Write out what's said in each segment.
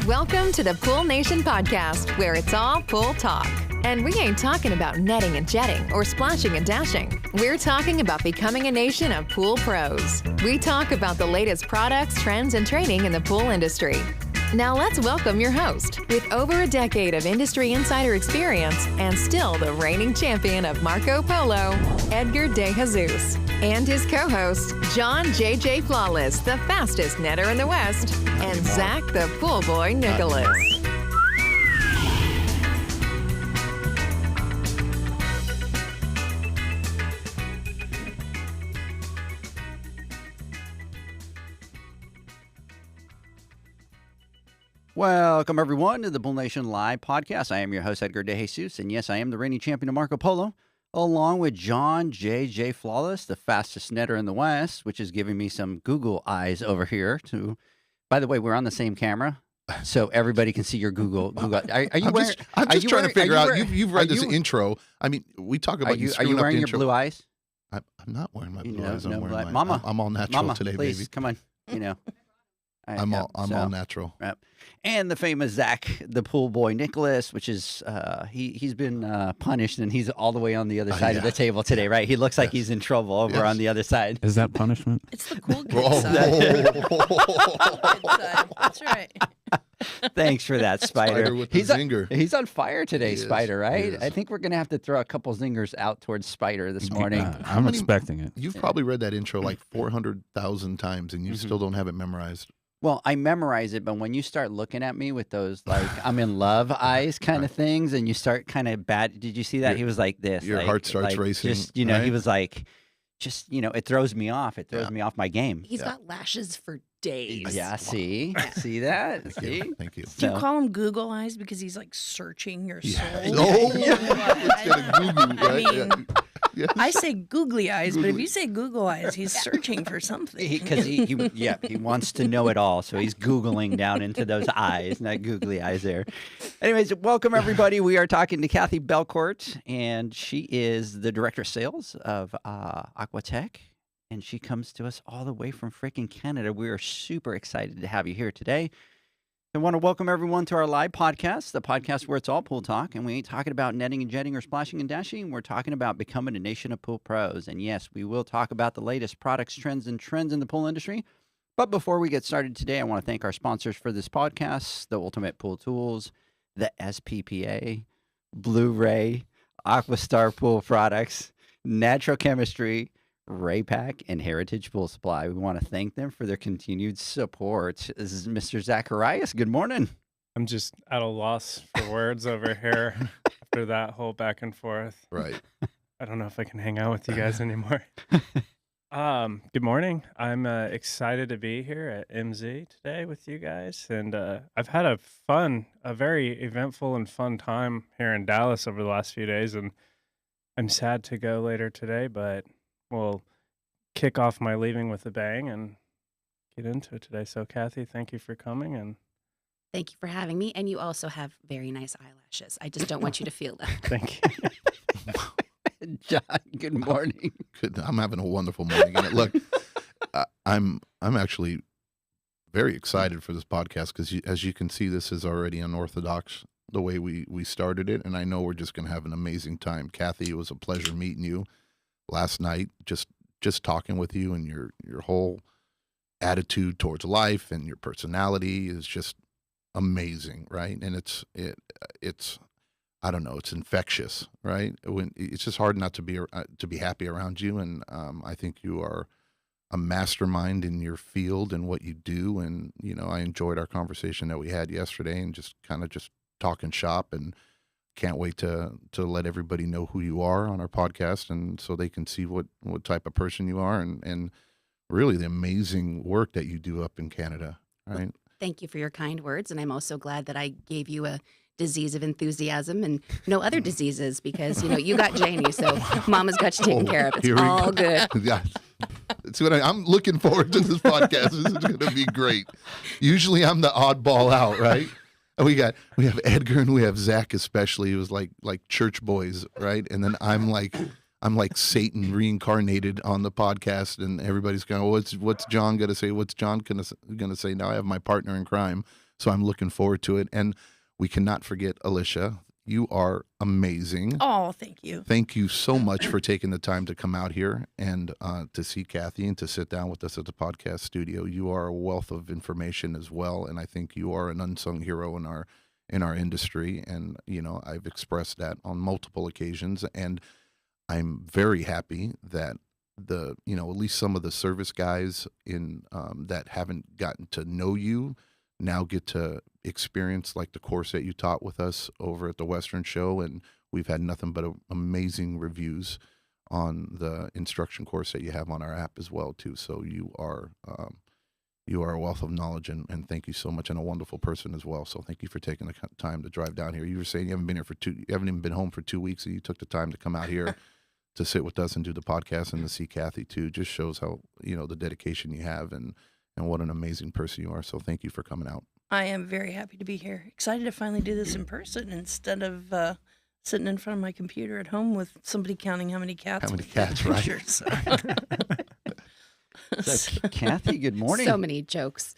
Welcome to the Pool Nation podcast, where it's all pool talk. And we ain't talking about netting and jetting or splashing and dashing. We're talking about becoming a nation of pool pros. We talk about the latest products, trends, and training in the pool industry. Now let's welcome your host, with over a decade of industry insider experience and still the reigning champion of Marco Polo, Edgar De Jesus, and his co-host, John JJ Flawless, the fastest netter in the West, and Zach the Pool Boy Nicholas. Welcome, everyone, to the Pool Nation Live podcast. I am your host, Edgar De Jesus, and yes, I am the reigning champion of Marco Polo, along with John J.J. Flawless, the fastest netter in the West, which is giving me some Google eyes over here. By the way, we're on the same camera, so everybody can see your Google. Are you wearing? I'm just trying to figure out. You've read this intro. I mean, we talk about Are you wearing your blue eyes? I'm not wearing my blue eyes. Mama, I'm all natural Mama, today, please, baby. Come on, I'm all natural. Yep. And the famous Zach, the Pool Boy Nicholas, which is he's been punished, and he's all the way on the other side of the table today, right? He looks like he's in trouble over on the other side. Is that punishment? It's the cool kid side. That's right. Thanks for that, Spider. Spider with the zinger. He's on fire today, Spider, right? He I think we're going to have to throw a couple zingers out towards Spider this morning. I'm expecting it. You've probably read that intro like 400,000 times, and you still don't have it memorized. Well, I memorize it, but when you start looking at me with those, like, I'm in love eyes kind of things, and you start kind of bad. Did you see that? He was like this. Your heart starts racing. Just, he was like, it throws me off. It throws me off my game. He's got lashes for days. Yeah, see? See that? Thank you. Do you call him Google eyes because he's like searching your soul? Oh, Google, right? I mean, I say googly eyes, but if you say Google eyes, he's searching for something. Because he wants to know it all, so he's Googling down into those eyes, not googly eyes there. Anyways, welcome, everybody. We are talking to Kathi Belcourt, and she is the Director of Sales of Aqua-Tech, and she comes to us all the way from freaking Canada. We are super excited to have you here today. I want to welcome everyone to our live podcast, the podcast where it's all pool talk, and we ain't talking about netting and jetting or splashing and dashing. We're talking about becoming a nation of pool pros. And yes, we will talk about the latest products, trends, and trends in the pool industry. But before we get started today, I want to thank our sponsors for this podcast, the Ultimate Pool Tools, the SPPA, Blu-ray, Aquastar Pool Products, Natural Chemistry, Raypack, and Heritage Pool Supply. We want to thank them for their continued support. This is Mr. Zacharias. Good morning. I'm just at a loss for words over here after that whole back and forth. Right. I don't know if I can hang out with you guys anymore. Good morning. I'm excited to be here at MZ today with you guys. And I've had a very eventful and fun time here in Dallas over the last few days. And I'm sad to go later today, but we'll kick off my leaving with a bang and get into it today. So, Kathi, thank you for coming. And thank you for having me. And you also have very nice eyelashes. I just don't want you to feel that. Thank you. John, good morning. Good. I'm having a wonderful morning. And look, I'm actually very excited for this podcast because, as you can see, this is already unorthodox the way we started it. And I know we're just going to have an amazing time. Kathi, it was a pleasure meeting you last night, just talking with you, and your whole attitude towards life and your personality is just amazing, right? And it's I don't know, it's infectious, right? It's just hard not to be happy around you, and I think you are a mastermind in your field and what you do. And I enjoyed our conversation that we had yesterday, and just talking shop, and can't wait to let everybody know who you are on our podcast, and so they can see what type of person you are, and really the amazing work that you do up in Canada, right? Well, thank you for your kind words, and I'm also glad that I gave you a disease of enthusiasm and no other diseases, because you got Janie, so Mama's got you taken care of. It's all good. Yeah. That's what I'm looking forward to this podcast. This is going to be great. Usually I'm the oddball out, right? We have Edgar and we have Zach, especially. It was like church boys, right? And then I'm like Satan reincarnated on the podcast, and everybody's going, what's John gonna say? What's John gonna say? Now I have my partner in crime, So I'm looking forward to it. And we cannot forget Alicia. You are amazing. Oh, thank you. Thank you so much for taking the time to come out here and to see Kathi and to sit down with us at the podcast studio. You are a wealth of information as well, and I think you are an unsung hero in our industry. And I've expressed that on multiple occasions, and I'm very happy that at least some of the service guys in that haven't gotten to know you now get to experience like the course that you taught with us over at the Western Show, and we've had nothing but amazing reviews on the instruction course that you have on our app as well too. So you are a wealth of knowledge, and thank you so much, and a wonderful person as well. So thank you for taking the time to drive down here. You were saying you haven't even been home for 2 weeks, and you took the time to come out here to sit with us and do the podcast and to see Kathi too. Just shows how the dedication you have and what an amazing person you are. So thank you for coming out. I am very happy to be here. Excited to finally do this in person instead of sitting in front of my computer at home with somebody counting how many cats. How many cats, right? Pictures. So, Kathi, good morning. So many jokes.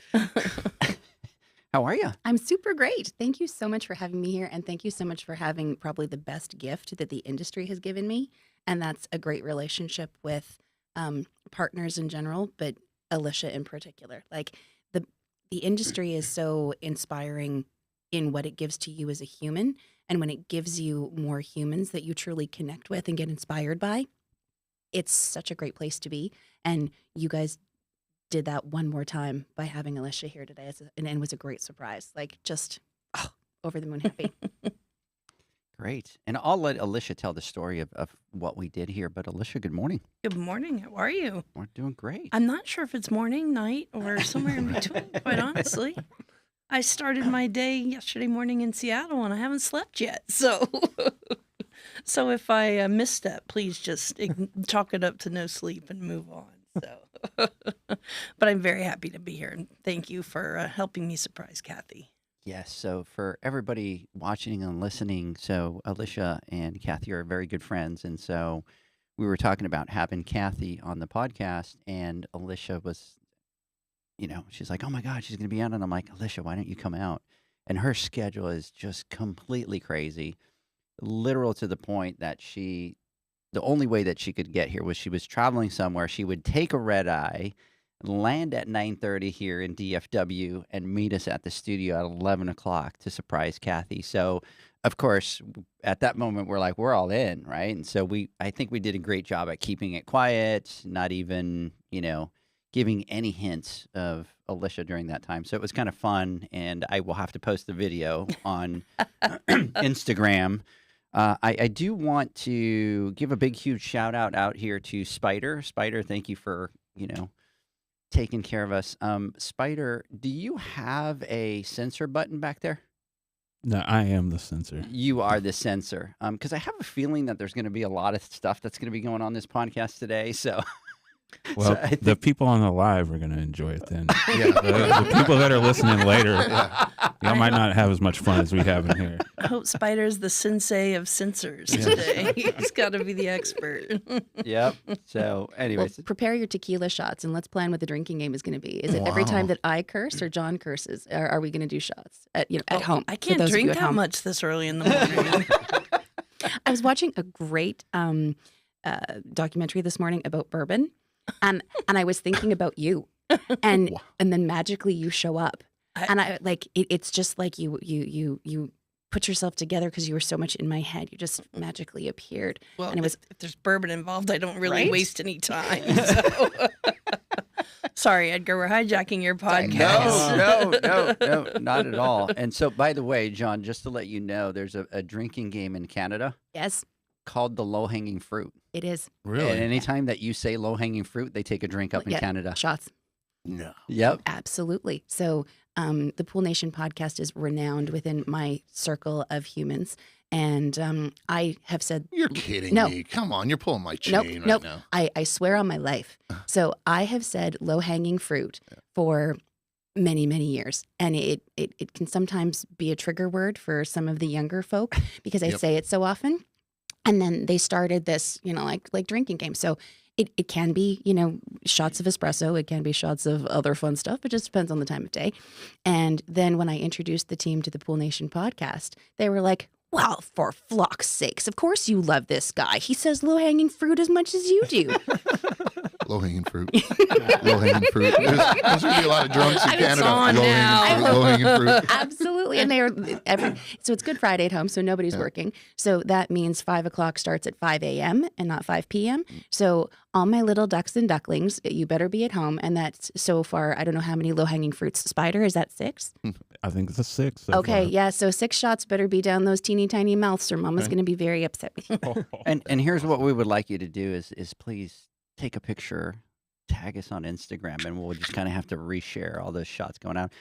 How are you? I'm super great. Thank you so much for having me here. And thank you so much for having probably the best gift that the industry has given me. And that's a great relationship with partners in general, but Alicia in particular. Like the industry is so inspiring in what it gives to you as a human. And when it gives you more humans that you truly connect with and get inspired by, it's such a great place to be. And you guys did that one more time by having Alicia here today. And it was a great surprise. Like just over the moon happy. Great. And I'll let Alicia tell the story of what we did here. But Alicia, good morning. Good morning. How are you? We're doing great. I'm not sure if it's morning, night, or somewhere in between, quite honestly. I started my day yesterday morning in Seattle, and I haven't slept yet. So if I missed that, please just chalk it up to no sleep and move on. So, but I'm very happy to be here, and thank you for helping me surprise Kathi. Yes. So for everybody watching and listening, so Alicia and Kathi are very good friends. And so we were talking about having Kathi on the podcast, and Alicia was, she's like, oh my God, she's going to be out. And I'm like, Alicia, why don't you come out? And her schedule is just completely crazy, literal to the point that the only way that she could get here was she was traveling somewhere. She would take a red eye, land at 9:30 here in DFW, and meet us at the studio at 11 o'clock to surprise Kathi. So, of course, at that moment, we're all in, right? And so I think we did a great job at keeping it quiet, not even, giving any hints of Alicia during that time. So it was kind of fun, and I will have to post the video on Instagram. I do want to give a big, huge shout out here to Spider. Spider, thank you for, taking care of us. Spider, do you have a censor button back there? No, I am the censor. You are the censor. Because I have a feeling that there's going to be a lot of stuff that's going to be going on this podcast today. So, well, the people on the live are going to enjoy it then. Yeah, the people that are listening later, y'all might not have as much fun as we have in here. I hope Spider's the sensei of censors today. He's got to be the expert. Yep. So, anyways. Well, prepare your tequila shots and let's plan what the drinking game is going to be. Is it every time that I curse or John curses? Or are we going to do shots at home? I can't drink that much this early in the morning. I was watching a great documentary this morning about bourbon. And I was thinking about you, and then magically you show up, and I like it's just like you put yourself together because you were so much in my head. You just magically appeared. Well, and it was if there's bourbon involved, I don't really right? waste any time. So. Sorry, Edgar, we're hijacking your podcast. No, not at all. And so, by the way, John, just to let you know, there's a drinking game in Canada. Yes. Called the low-hanging fruit. It is. Really? And anytime that you say low-hanging fruit, they take a drink up in Canada. Shots. No. Yep. Absolutely. So the Pool Nation podcast is renowned within my circle of humans. And I have said... You're kidding me. Come on, you're pulling my chain nope. now. I swear on my life. So I have said low-hanging fruit for many, many years. And it can sometimes be a trigger word for some of the younger folk because I say it so often. And then they started this, like drinking game. So It can be, you know, shots of espresso. It can be shots of other fun stuff. It just depends on the time of day. And then when I introduced the team to the Pool Nation podcast, they were like, well, for flock's sakes, of course you love this guy. He says low-hanging fruit as much as you do. Low-hanging fruit. Low-hanging fruit. There's going to be a lot of drunks in Canada. on now. Low-hanging fruit. Absolutely. And so it's Good Friday at home, so nobody's working. So that means 5 o'clock starts at 5 a.m. and not 5 p.m. So all my little ducks and ducklings, you better be at home. And that's so far, I don't know how many low-hanging fruits. Spider, is that 6? I think it's a 6. Okay, yeah. So 6 shots better be down those teeny tiny mouths or Mama's going to be very upset with you. And here's what we would like you to do is please take a picture, tag us on Instagram, and we'll just kind of have to reshare all those shots going out.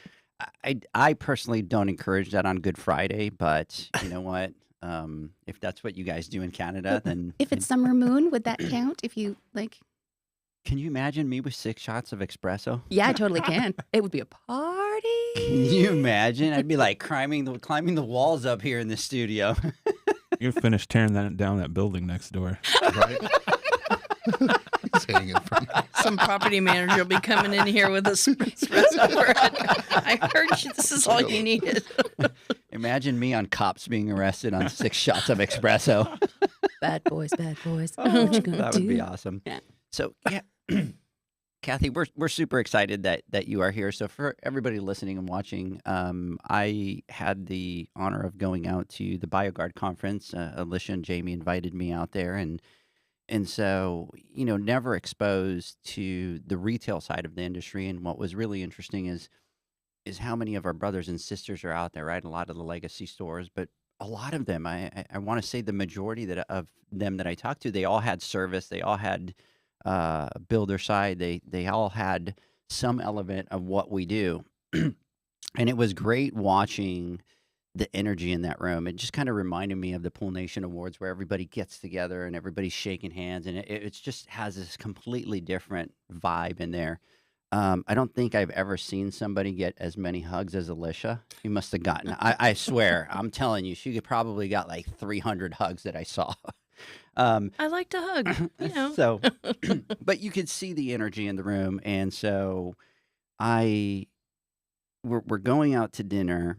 I personally don't encourage that on Good Friday, but you know what? If that's what you guys do in Canada, then If it's summer moon, would that count? If you like, can you imagine me with 6 shots of espresso? yeah, I totally can. It would be a party. Can you imagine? I'd be like climbing the walls up here in the studio. You're finished tearing down that building next door. Right? He's hanging from Some property manager will be coming in here with a espresso for it. I heard this is all you needed. Imagine me on cops being arrested on 6 shots of espresso. Bad boys, bad boys. What you gonna That do? would be awesome. Yeah. So, yeah, Kathi, we're super excited that you are here. So, for everybody listening and watching, I had the honor of going out to the BioGuard conference. Alicia and Jamie invited me out there, and so, you know, never exposed to the retail side of the industry. And what was really interesting is how many of our brothers and sisters are out there, right? A lot of the legacy stores, but a lot of them, I want to say the majority of them that I talked to, they all had service. They all had builder side. They all had some element of what we do. And it was great watching the energy in that room. It just kind of reminded me of the Pool Nation Awards where everybody gets together and everybody's shaking hands, and it just has this completely different vibe in there. I don't think I've ever seen somebody get as many hugs as Alicia. She must have gotten, I swear, I'm telling you, she probably got like 300 hugs that I saw. I like to hug, you know. So, but you could see the energy in the room. And so we're going out to dinner,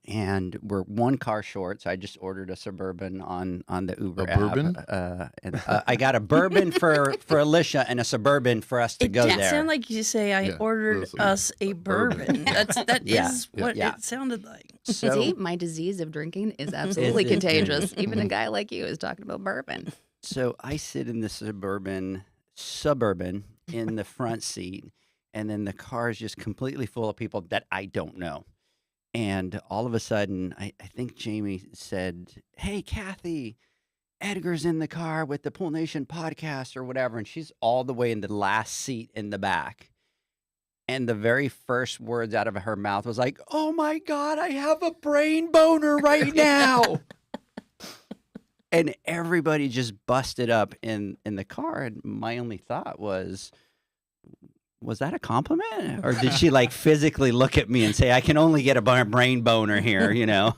and we're 1 car short. So I just ordered a Suburban on the Uber A app. bourbon? And I got a bourbon for Alicia and a Suburban for us to It go did there. sound like you say I Yeah, ordered those are us a bourbon. That Yeah, is what yeah. it sounded like. So, See, my disease of drinking is absolutely Is it? contagious. Even a guy like you is talking about bourbon. so I sit in the Suburban in the front seat, and then the car is just completely full of people that I don't know. And all of a sudden, I think Jamie said, "Hey, Kathi, Edgar's in the car with the Pool Nation podcast or whatever." And she's all the way in the last seat in the back. And the very first words out of her mouth was like, "Oh my God, I have a brain boner right now." And everybody just busted up in the car. And my only thought was that a compliment? Or did she like physically look at me and say, "I can only get a brain boner here," you know?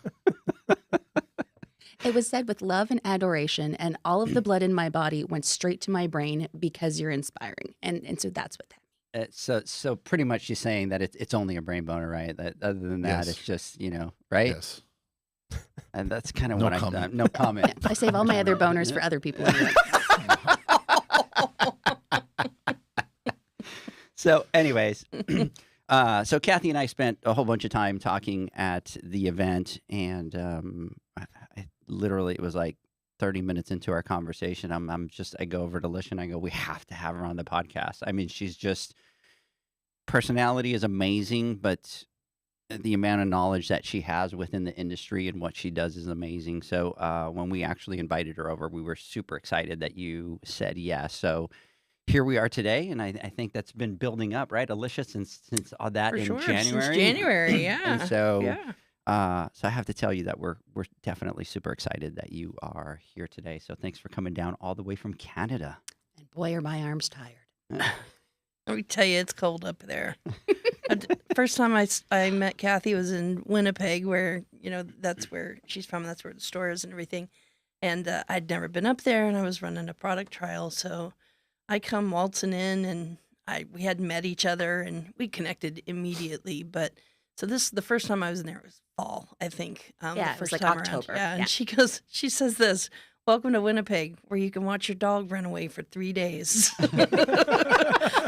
It was said with love and adoration, and all of the blood in my body went straight to my brain because you're inspiring. And so that's what that So pretty much she's saying that it's only a brain boner, right? That other than that, Yes. it's just, you know, right? Yes. And that's kind of No what I've comment. done. No comment. I save all my other boners for other people. Anyway. So, anyways, so Kathi and I spent a whole bunch of time talking at the event, and literally it was like 30 minutes into our conversation. I go over to Alicia and I go, "We have to have her on the podcast." I mean, she's just, personality is amazing, but the amount of knowledge that she has within the industry and what she does is amazing. So when we actually invited her over, we were super excited that you said yes. So here we are today, and I think that's been building up, right, Alicia, since all that For in sure, January. since January, yeah. And so, Yeah. so I have to tell you that we're definitely super excited that you are here today. So thanks for coming down all the way from Canada. And boy, are my arms tired. Let me tell you, it's cold up there. First time I met Kathi was in Winnipeg, where, you know, that's where she's from. That's where the store is and everything. And I'd never been up there, and I was running a product trial. So I come waltzing in, and we hadn't met each other, and we connected immediately. But so this the first time I was in there, it was fall, I think. Yeah, the it was first like time October. Around. Yeah, Yeah. and she says this: "Welcome to Winnipeg, where you can watch your dog run away for 3 days."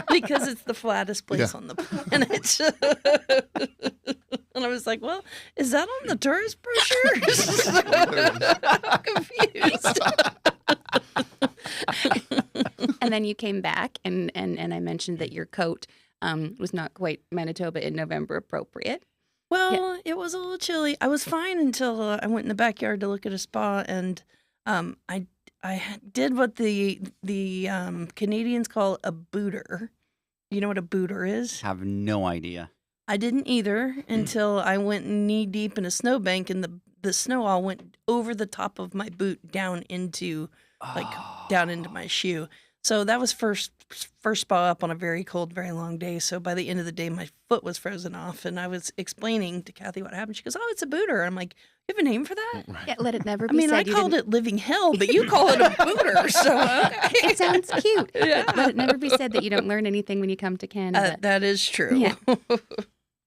Because it's the flattest place on the planet. And I was like, well, is that on the tourist brochure? I'm confused. And then you came back, and I mentioned that your coat was not quite Manitoba in November appropriate. Well, it was a little chilly. I was fine until I went in the backyard to look at a spa, and I did what the Canadians call a booter. You know what a booter is? Have no idea. I didn't either until I went knee deep in a snowbank, and the snow all went over the top of my boot down into down into my shoe. So that was first spa up on a very cold, very long day. So by the end of the day, my foot was frozen off, and I was explaining to Kathy what happened. She goes, "Oh, it's a booter." I'm like, "You have a name for that?" Yeah, let it never I be mean, said. I called it living hell, but you call it a booter. So okay. It sounds cute. Yeah. Let it never be said that you don't learn anything when you come to Canada. That is true. Yeah.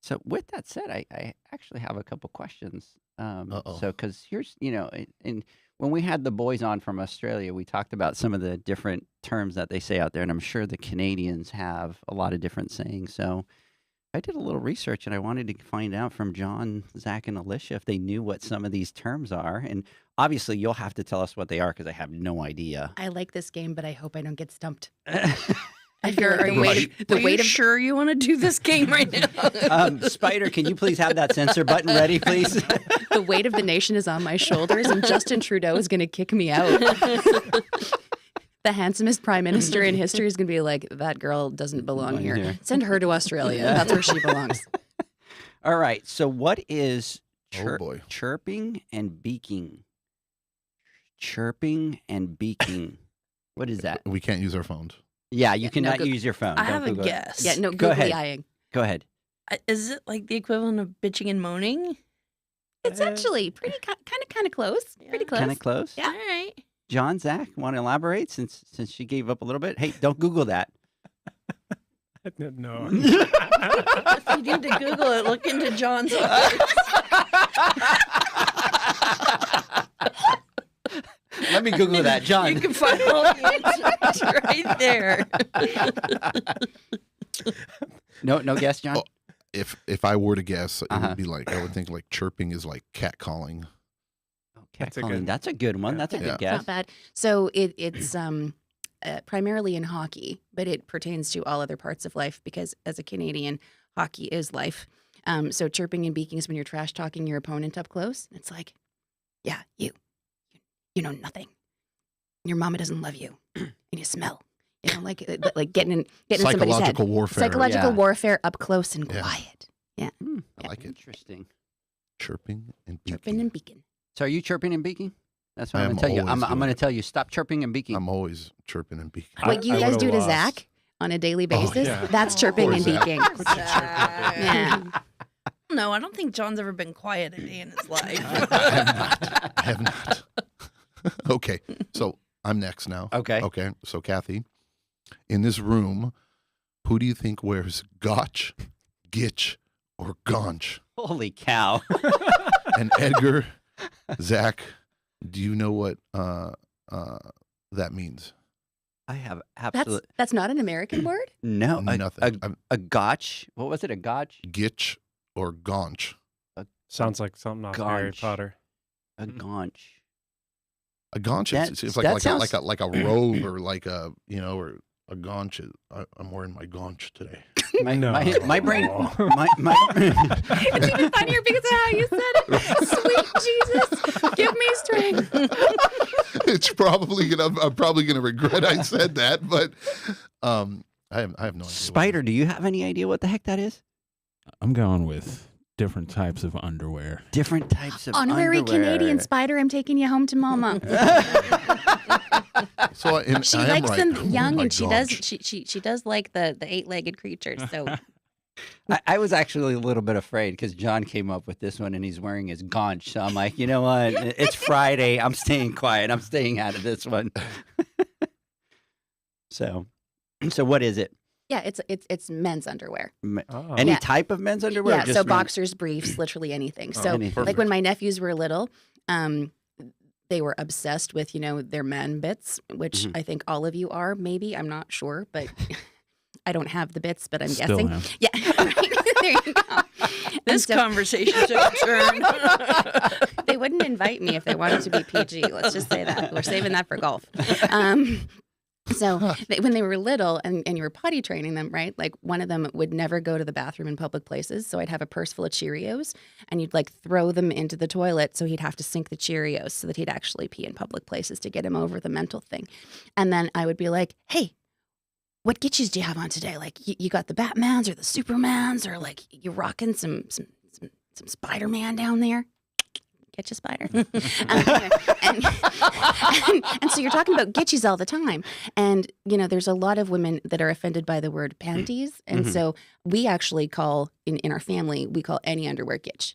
So with that said, I actually have a couple questions. Uh-oh. So because here's, and when we had the boys on from Australia, we talked about some of the different terms that they say out there, and I'm sure the Canadians have a lot of different sayings. So I did a little research, and I wanted to find out from John, Zach, and Alicia if they knew what some of these terms are. And obviously, you'll have to tell us what they are because I have no idea. I like this game, but I hope I don't get stumped. Are you sure you want to do this game right now? Spider, can you please have that censor button ready, please? The weight of the nation is on my shoulders, and Justin Trudeau is going to kick me out. The handsomest prime minister in history is going to be like, that girl doesn't belong here. Send her to Australia. That's where she belongs. All right. So what is boy. chirping and beaking? Chirping and beaking. What is that? We can't use our phones. Yeah, you cannot use your phone. I Don't have a Google it. guess. Yeah, no, Go ahead. googly eyeing. Go ahead. Is it like the equivalent of bitching and moaning? It's actually pretty kind of close. Pretty close. Kind of close. Yeah. All right. John, Zach, want to elaborate since she gave up a little bit? Hey, don't Google that. No. If you need to Google it, look into John's eyes. Let me Google that, John. You can find all the answers right there. No guess, John? Oh, if I were to guess, it Uh-huh. would be like, I would think like chirping is like cat calling. That's a good one. That's a Yeah. good It's guess. not bad. So it's primarily in hockey, but it pertains to all other parts of life because as a Canadian, hockey is life. So chirping and beaking is when you're trash talking your opponent up close. It's like, yeah, you know nothing. Your mama doesn't love you, and you smell. You know, like getting in somebody's head. Psychological warfare. Psychological Yeah. warfare up close and Yeah. quiet. I like it. Interesting. Chirping and beaking. Chirping and beaking. So are you chirping and beaking? That's what I I'm am going to tell you. always I'm doing going to it. tell you, stop chirping and beaking. I'm always chirping and beaking. What you I guys would've do to lost. Zach on a daily Oh, basis, yeah. that's chirping Poor and Zach. beaking. Yeah. No, I don't think John's ever been quiet a day in his life. I have not. Okay, so I'm next now. Okay. Okay, so Kathy, in this room, who do you think wears gotch, gitch, or gaunch? Holy cow. And Edgar, Zach, do you know what that means? I have absolutely That's not an American word? no. Nothing. A gotch. What was it? A gotch? Gitch or gaunch? Sounds like something off Harry Gaunch. Potter. A gaunch. A gaunch That- is it's that like sounds- like a robe or like a or a gaunch. I'm wearing my gaunch today. My, No. my brain. No. My It's even funnier because of how you said it. Sweet Jesus, give me strength. It's probably I'm probably gonna regret I said that, but I have no idea. Spider, do you have any idea what the heck that is? I'm going with different types of underwear. Different types of Honorary underwear. Canadian Spider, I'm taking you home to Mama. So She I am likes right. them young, My and she does. gaunch. She does like the 8-legged creatures. So I was actually a little bit afraid because John came up with this one and he's wearing his gaunch. So I'm like, you know what? It's Friday. I'm staying quiet. I'm staying out of this one. So, So what is it? Yeah, it's men's underwear. Any Yeah. type of men's underwear? or Yeah, just so men? boxers, briefs, literally anything. So anything. like when my nephews were little, they were obsessed with, their man bits, which I think all of you are, maybe. I'm not sure, but I don't have the bits, but I'm Still guessing. am. Yeah, right. There you go. This conversation took a turn. They wouldn't invite me if they wanted to be PG. Let's just say that. We're saving that for golf. So when they were little and you were potty training them, right? Like one of them would never go to the bathroom in public places. So I'd have a purse full of Cheerios and you'd like throw them into the toilet. So he'd have to sink the Cheerios so that he'd actually pee in public places to get him over the mental thing. And then I would be like, hey, what Gitches do you have on today? Like you got the Batmans or the Supermans or like you rocking some Spider-Man down there? Catch a spider. And so you're talking about gitchies all the time. And, there's a lot of women that are offended by the word panties. And so we actually call, in our family, we call any underwear gitch.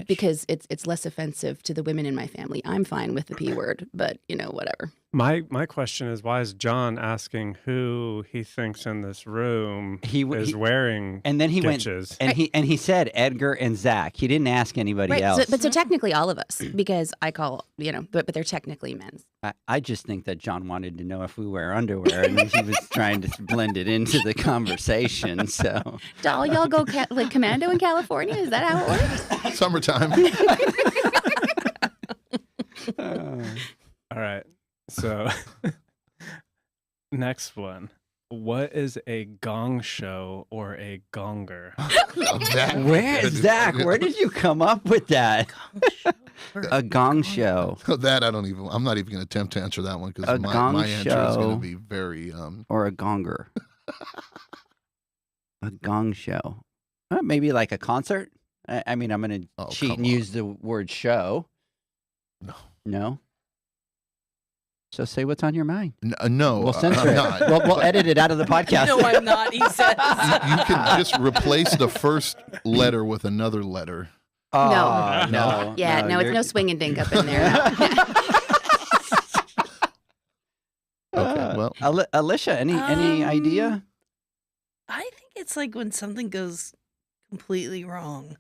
Because it's less offensive to the women in my family. I'm fine with the P word, but, whatever. My question is, why is John asking who he thinks in this room is wearing and then he gitches? went and he said Edgar and Zach. He didn't ask anybody Right. else. So technically all of us, because I call, but they're technically men's. I just think that John wanted to know if we wear underwear, and he was trying to blend it into the conversation. So, Doll, y'all go like commando in California? Is that how it works? Summertime. All right. So, next one. What is a gong show or a gonger? Zach? Where did you come up with that? A gong show. That I'm not even going to attempt to answer that one because my answer is going to be very or a gonger. A gong show. Maybe like a concert. I mean, I'm going to cheat and use the word show. No. So say what's on your mind. No, we'll censor it. Not. We'll edit it out of the podcast. No, I'm not. He says. You can just replace the first letter with another letter. Oh, no. Yeah, no, it's no swing and dink up in there. Okay, well, Alicia, any idea? I think it's like when something goes completely wrong.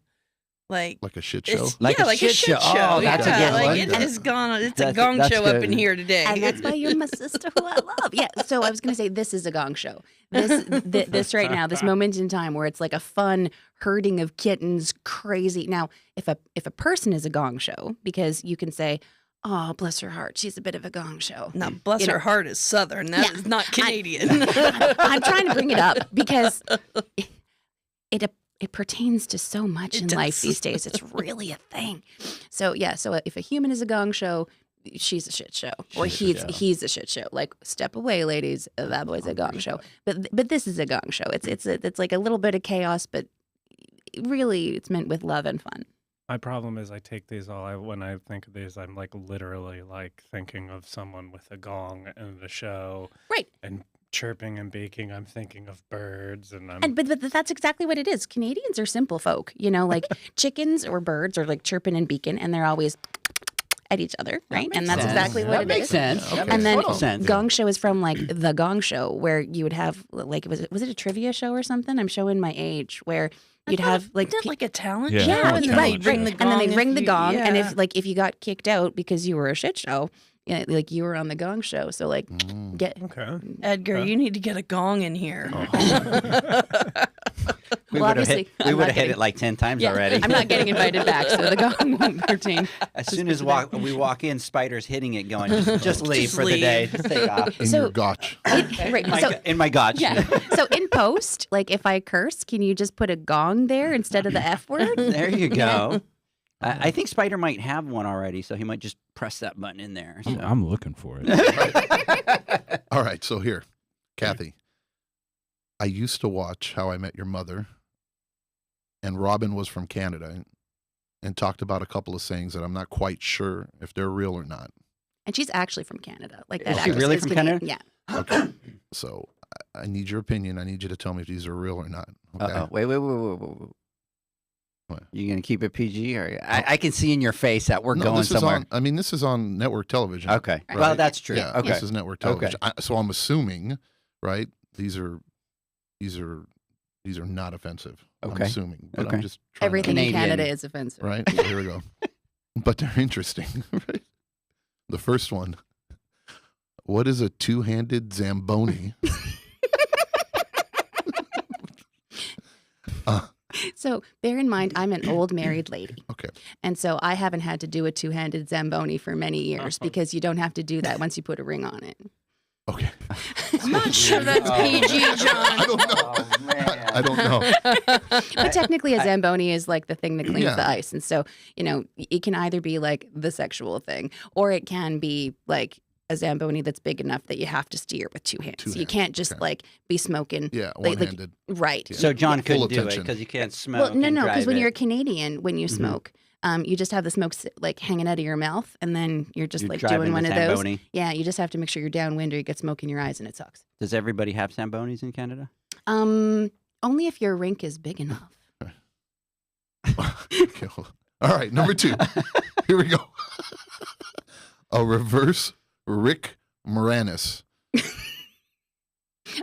Like a shit show? Like a shit show. Oh, that's a good one. It has gone. It's a gong show up in here today. And that's why you're my sister who I love. Yeah, so I was going to say this is a gong show. This right now, this moment in time where it's like a fun herding of kittens, crazy. Now, if a person is a gong show, because you can say, oh, bless her heart, she's a bit of a gong show. Now, bless her heart is Southern. That is not Canadian. I'm trying to bring it up because it pertains to so much in life these days. It's really a thing. So yeah, so if a human is a gong show, she's a shit show, or he's a shit show. Like, step away, ladies. That boy's a gong show. But this is a gong show. It's like a little bit of chaos, but really it's meant with love and fun. My problem is I take these when I think of these, I'm like literally like thinking of someone with a gong in the show. Right. And chirping and beaking, I'm thinking of birds, but that's exactly what it is. Canadians are simple folk, like chickens or birds are like chirping and beaking, and they're always at each other, right? And that's exactly what it is. That makes sense. Okay. And then gong show is from like the Gong Show, where you would have like was it a trivia show or something? I'm showing my age, where you'd have like a talent Yeah. show. yeah, And right. they'd ring the And then gong they ring the gong, and yeah. if you got kicked out because you were a shit show, like you were on the Gong Show, so like get okay. Edgar, you need to get a gong in here. We Well, would have obviously, hit I'm not it getting- like 10 times already. I'm not getting invited back, so the gong won't pertain. As soon as we walk in, Spider's hitting it, going, just leave Just for the day. leave. Just take off. In So- your gotch. Right. In my gotch. Yeah. So in post, like if I curse, can you just put a gong there instead of the F word? There you go. I think Spider might have one already, so he might just press that button in there. So. I'm looking for it. All right, so here, Kathy. I used to watch How I Met Your Mother, and Robin was from Canada and talked about a couple of sayings that I'm not quite sure if they're real or not. And she's actually from Canada. Like that Is she actress really is from Canadian. Canada? Yeah. Okay. So I need your opinion. I need you to tell me if these are real or not. Okay. Uh-oh. Wait. What? You gonna keep it PG? Or I can see in your face that we're No, going this somewhere. this is on network television. Okay. Right. Well, that's true. Yeah, Okay. this is network television. So I'm assuming, right, these are not offensive. I'm Okay. assuming, but Okay. I'm just trying Everything to, in Canadian. Canada is offensive. right. So here we go. But they're interesting. Right? The first one. What is a two-handed Zamboni? So bear in mind, I'm an old married lady. Okay. And so I haven't had to do a two-handed Zamboni for many years because you don't have to do that once you put a ring on it. Okay. I'm not sure that's PG, I John. don't know. Oh, man. I don't know. But technically, a Zamboni is like the thing that cleans Yeah. the ice. And so, it can either be like the sexual thing, or it can be like a Zamboni that's big enough that you have to steer with two hands. Two So you hands, can't just okay. like be smoking. Yeah, like- one-handed. Right. Yeah. So John Full couldn't do it attention. because you can't smoke. Well, no, and because drive when it. you're Canadian, when you smoke, you just have the smoke like hanging out of your mouth, and then you're just You're like driving doing one the of those. Zamboni. Yeah, you just have to make sure you're downwind or you get smoke in your eyes, and it sucks. Does everybody have Zambonis in Canada? Only if your rink is big enough. Okay, hold on. All right, number 2. Here we go. A reverse Rick Moranis.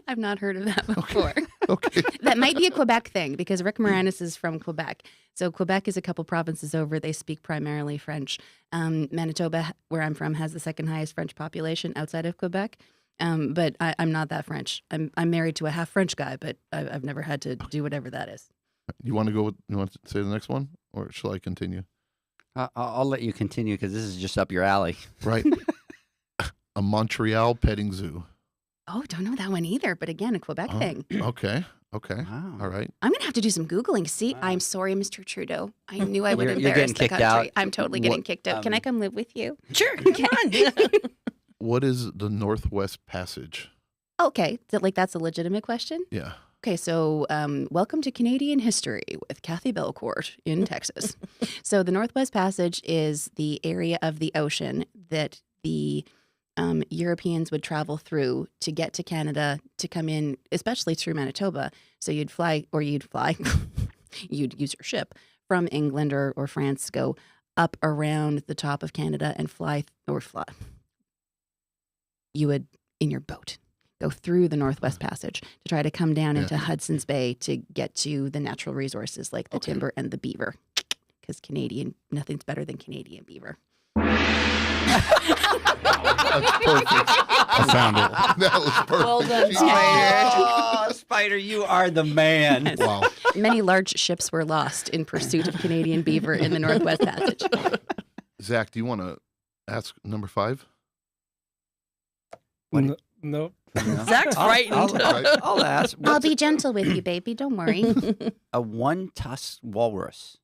I've not heard of that before. Okay. That might be a Quebec thing because Rick Moranis is from Quebec. So Quebec is a couple provinces over. They speak primarily French. Manitoba, where I'm from, has the second highest French population outside of Quebec. But I'm not that French. I'm married to a half French guy, but I've never had to do whatever that is. You want to say the next one, or shall I continue? I'll let you continue because this is just up your alley. Right. A Montreal petting zoo. Oh, don't know that one either. But again, a Quebec thing. Okay. Okay. Wow. All right. I'm going to have to do some Googling. See, Wow. I'm sorry, Mr. Trudeau. I knew I would You're embarrass getting the kicked country. out. I'm totally getting What- kicked out. Can I come live with you? Sure, come on. What is the Northwest Passage? Okay. That's a legitimate question? Yeah. Okay, so welcome to Canadian History with Kathi Belcourt in Texas. So the Northwest Passage is the area of the ocean that the Europeans would travel through to get to Canada to come in, especially through Manitoba. So you'd fly, you'd use your ship from England or France, go up around the top of Canada and fly. You would, in your boat, go through the Northwest Passage to try to come down into Hudson's Bay to get to the natural resources like the timber and the beaver. Because nothing's better than Canadian beaver. That's perfect. I found it. That was perfect. Well done, Oh, Spider, you are the man. Wow. Many large ships were lost in pursuit of Canadian beaver in the Northwest Passage. Zach, do you want to ask number 5? Nope. Zach's frightened. I'll ask. I'll What's be gentle with you, baby. Don't worry. a one-tusked walrus?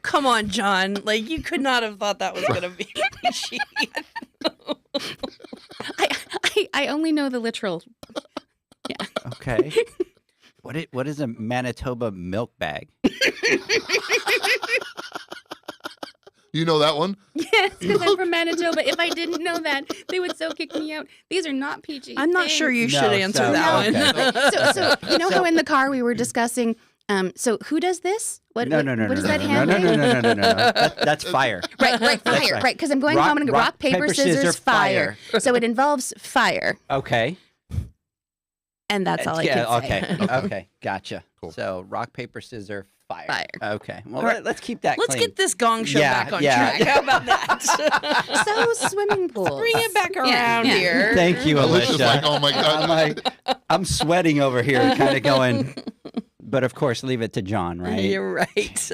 Come on, John. Like, you could not have thought that was going to be PG. I only know the literal. Okay. What is a Manitoba milk bag? You know that one? Yes, because I'm from Manitoba. If I didn't know that, they would so kick me out. These are not PG. I'm not sure you should answer so- that okay. one. So you know how in the car we were discussing. So who does this? What No. What is that no, hand? no. That's fire. Right, That's fire, right. right. Because I'm going home and rock, paper, scissors, fire. So it involves fire, Okay. and that's all I can say. Okay. Gotcha. Cool. So rock, paper, scissors, fire. Fire. Okay. Well, All right. let's keep that Let's clean. get this gong show Yeah, back on yeah. track. How about that? So swimming pools. Bring it back around yeah. here. Thank you, Alicia's Alicia. like, oh my God. I'm sweating over here, kind of going. But of course, leave it to John, right? You're right.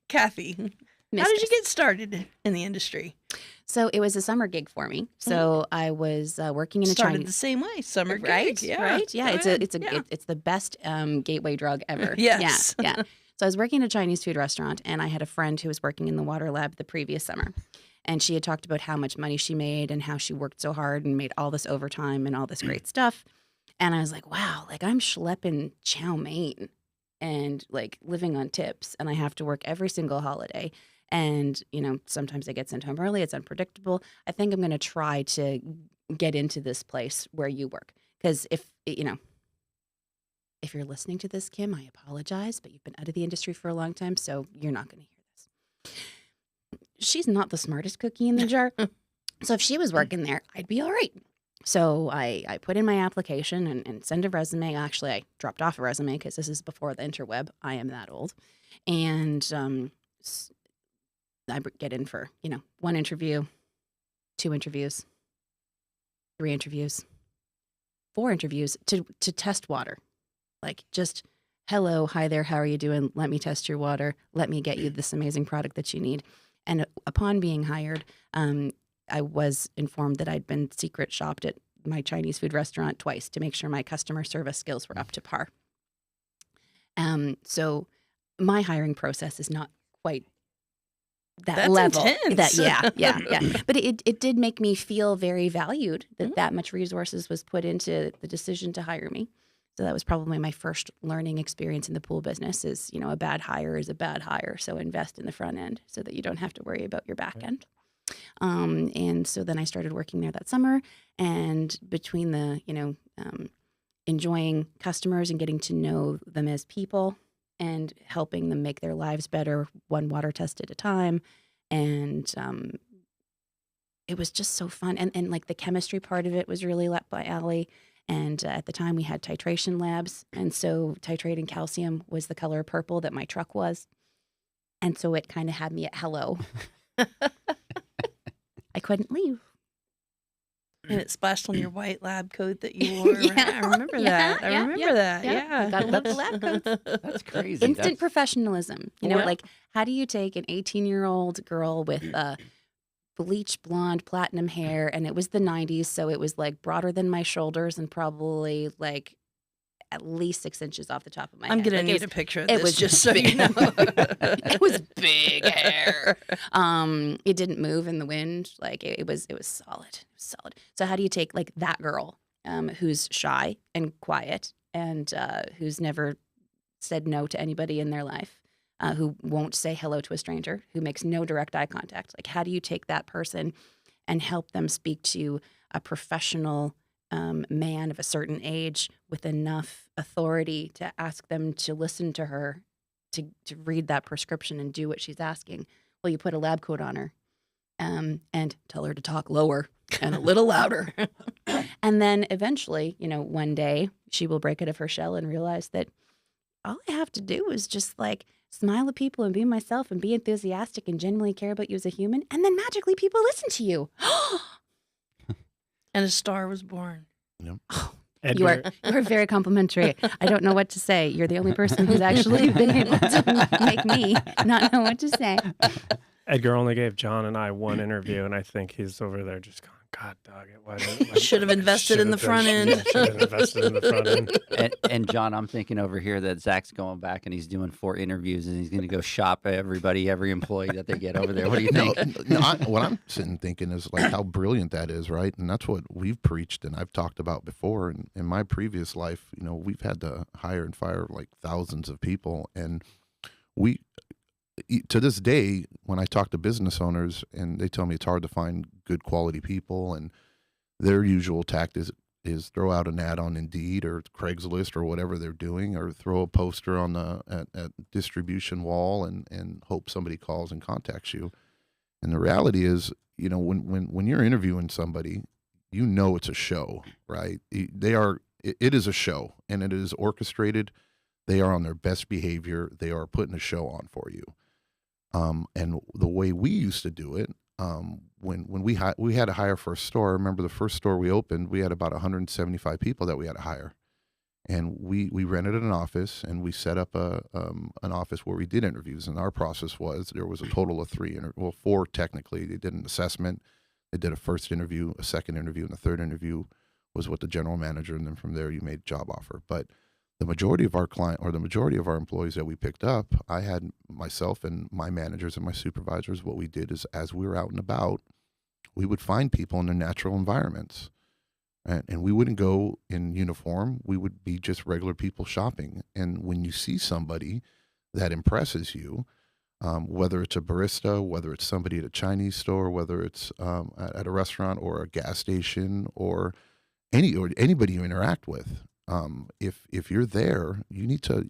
Kathy, how did you Mistress. get started in the industry? So it was a summer gig for me. So I was working in a Started Chinese. the same way, summer Right, gig. Yeah, right, yeah. Go It's ahead. it's the best gateway drug ever. Yes. yeah. So I was working in a Chinese food restaurant, and I had a friend who was working in the water lab the previous summer, and she had talked about how much money she made and how she worked so hard and made all this overtime and all this great stuff. And I was like, wow, like I'm schlepping chow mein and like living on tips, and I have to work every single holiday. And, sometimes I get sent home early. It's unpredictable. I think I'm going to try to get into this place where you work. Because if you're listening to this, Kim, I apologize, but you've been out of the industry for a long time, so you're not going to hear this. She's not the smartest cookie in the jar. So if she was working there, I'd be all right. So I put in my application and send a resume. Actually, I dropped off a resume because this is before the interweb. I am that old. And I get in for, 1 interview, 2 interviews, 3 interviews, 4 interviews to test water. Like just, hello, hi there, how are you doing? Let me test your water. Let me get you this amazing product that you need. And upon being hired, I was informed that I'd been secret shopped at my Chinese food restaurant twice to make sure my customer service skills were up to par. So my hiring process is not quite that level. Intense. Yeah. But it did make me feel very valued that much resources was put into the decision to hire me. So that was probably my first learning experience in the pool business is, a bad hire is a bad hire. So invest in the front end so that you don't have to worry about your back end. And so then I started working there that summer, and between the, enjoying customers and getting to know them as people and helping them make their lives better, one water test at a time. And it was just so fun. And like the chemistry part of it was really up my alley. And at the time we had titration labs. And so titrating calcium was the color purple that my truck was. And so it kind of had me at hello. I couldn't leave. And it splashed on your white lab coat that you wore. Yeah. I remember that. I remember that. Yeah. Gotta love the lab coats. That's crazy. Instant professionalism. Like how do you take an 18-year-old girl with bleach blonde platinum hair, and it was the 90s, so it was like broader than my shoulders and probably like at least 6 inches off the top of my head. I'm gonna Like, need a picture of it this was just so you know. It was big hair. It didn't move in the wind. Like it was solid. It was solid. So how do you take like that girl who's shy and quiet and who's never said no to anybody in their life, who won't say hello to a stranger, who makes no direct eye contact? Like how do you take that person and help them speak to a professional man of a certain age with enough authority to ask them to listen to her, to read that prescription and do what she's asking? Well, you put a lab coat on her and tell her to talk lower and a little louder. And then eventually, one day she will break out of her shell and realize that all I have to do is just like smile at people and be myself and be enthusiastic and genuinely care about you as a human. And then magically people listen to you. And a star was born. Yep. You are very complimentary. I don't know what to say. You're the only person who's actually been able to make me not know what to say. Edgar only gave John and I 1 interview, and I think he's over there just going, God, dog it. Why Should have invested in the front end. Should have invested in the front end. And John, I'm thinking over here that Zach's going back and he's doing 4 interviews and he's going to go shop every employee that they get over there. What do you think? What I'm sitting thinking is like how brilliant that is, right? And that's what we've preached and I've talked about before. And in my previous life, we've had to hire and fire like thousands of people. And to this day, when I talk to business owners and they tell me it's hard to find good quality people, and their usual tactic is throw out an ad on Indeed or Craigslist or whatever they're doing, or throw a poster on the at distribution wall and hope somebody calls and contacts you. And the reality is, when you're interviewing somebody, it's a show, right? It is a show, and it is orchestrated. They are on their best behavior. They are putting a show on for you. And the way we used to do it, when we had to hire for a store. I remember the first store we opened, we had about 175 people that we had to hire, and we rented an office and we set up an office where we did interviews. And our process was there was a total of 4 technically. They did an assessment, they did a first interview, a second interview, and the third interview was with the general manager, and then from there you made a job offer. But the majority of our the majority of our employees that we picked up, I had myself and my managers and my supervisors. What we did is, as we were out and about, we would find people in their natural environments, and we wouldn't go in uniform. We would be just regular people shopping. And when you see somebody that impresses you, whether it's a barista, whether it's somebody at a Chinese store, whether it's at a restaurant or a gas station, or anybody you interact with. If you're there, you need to,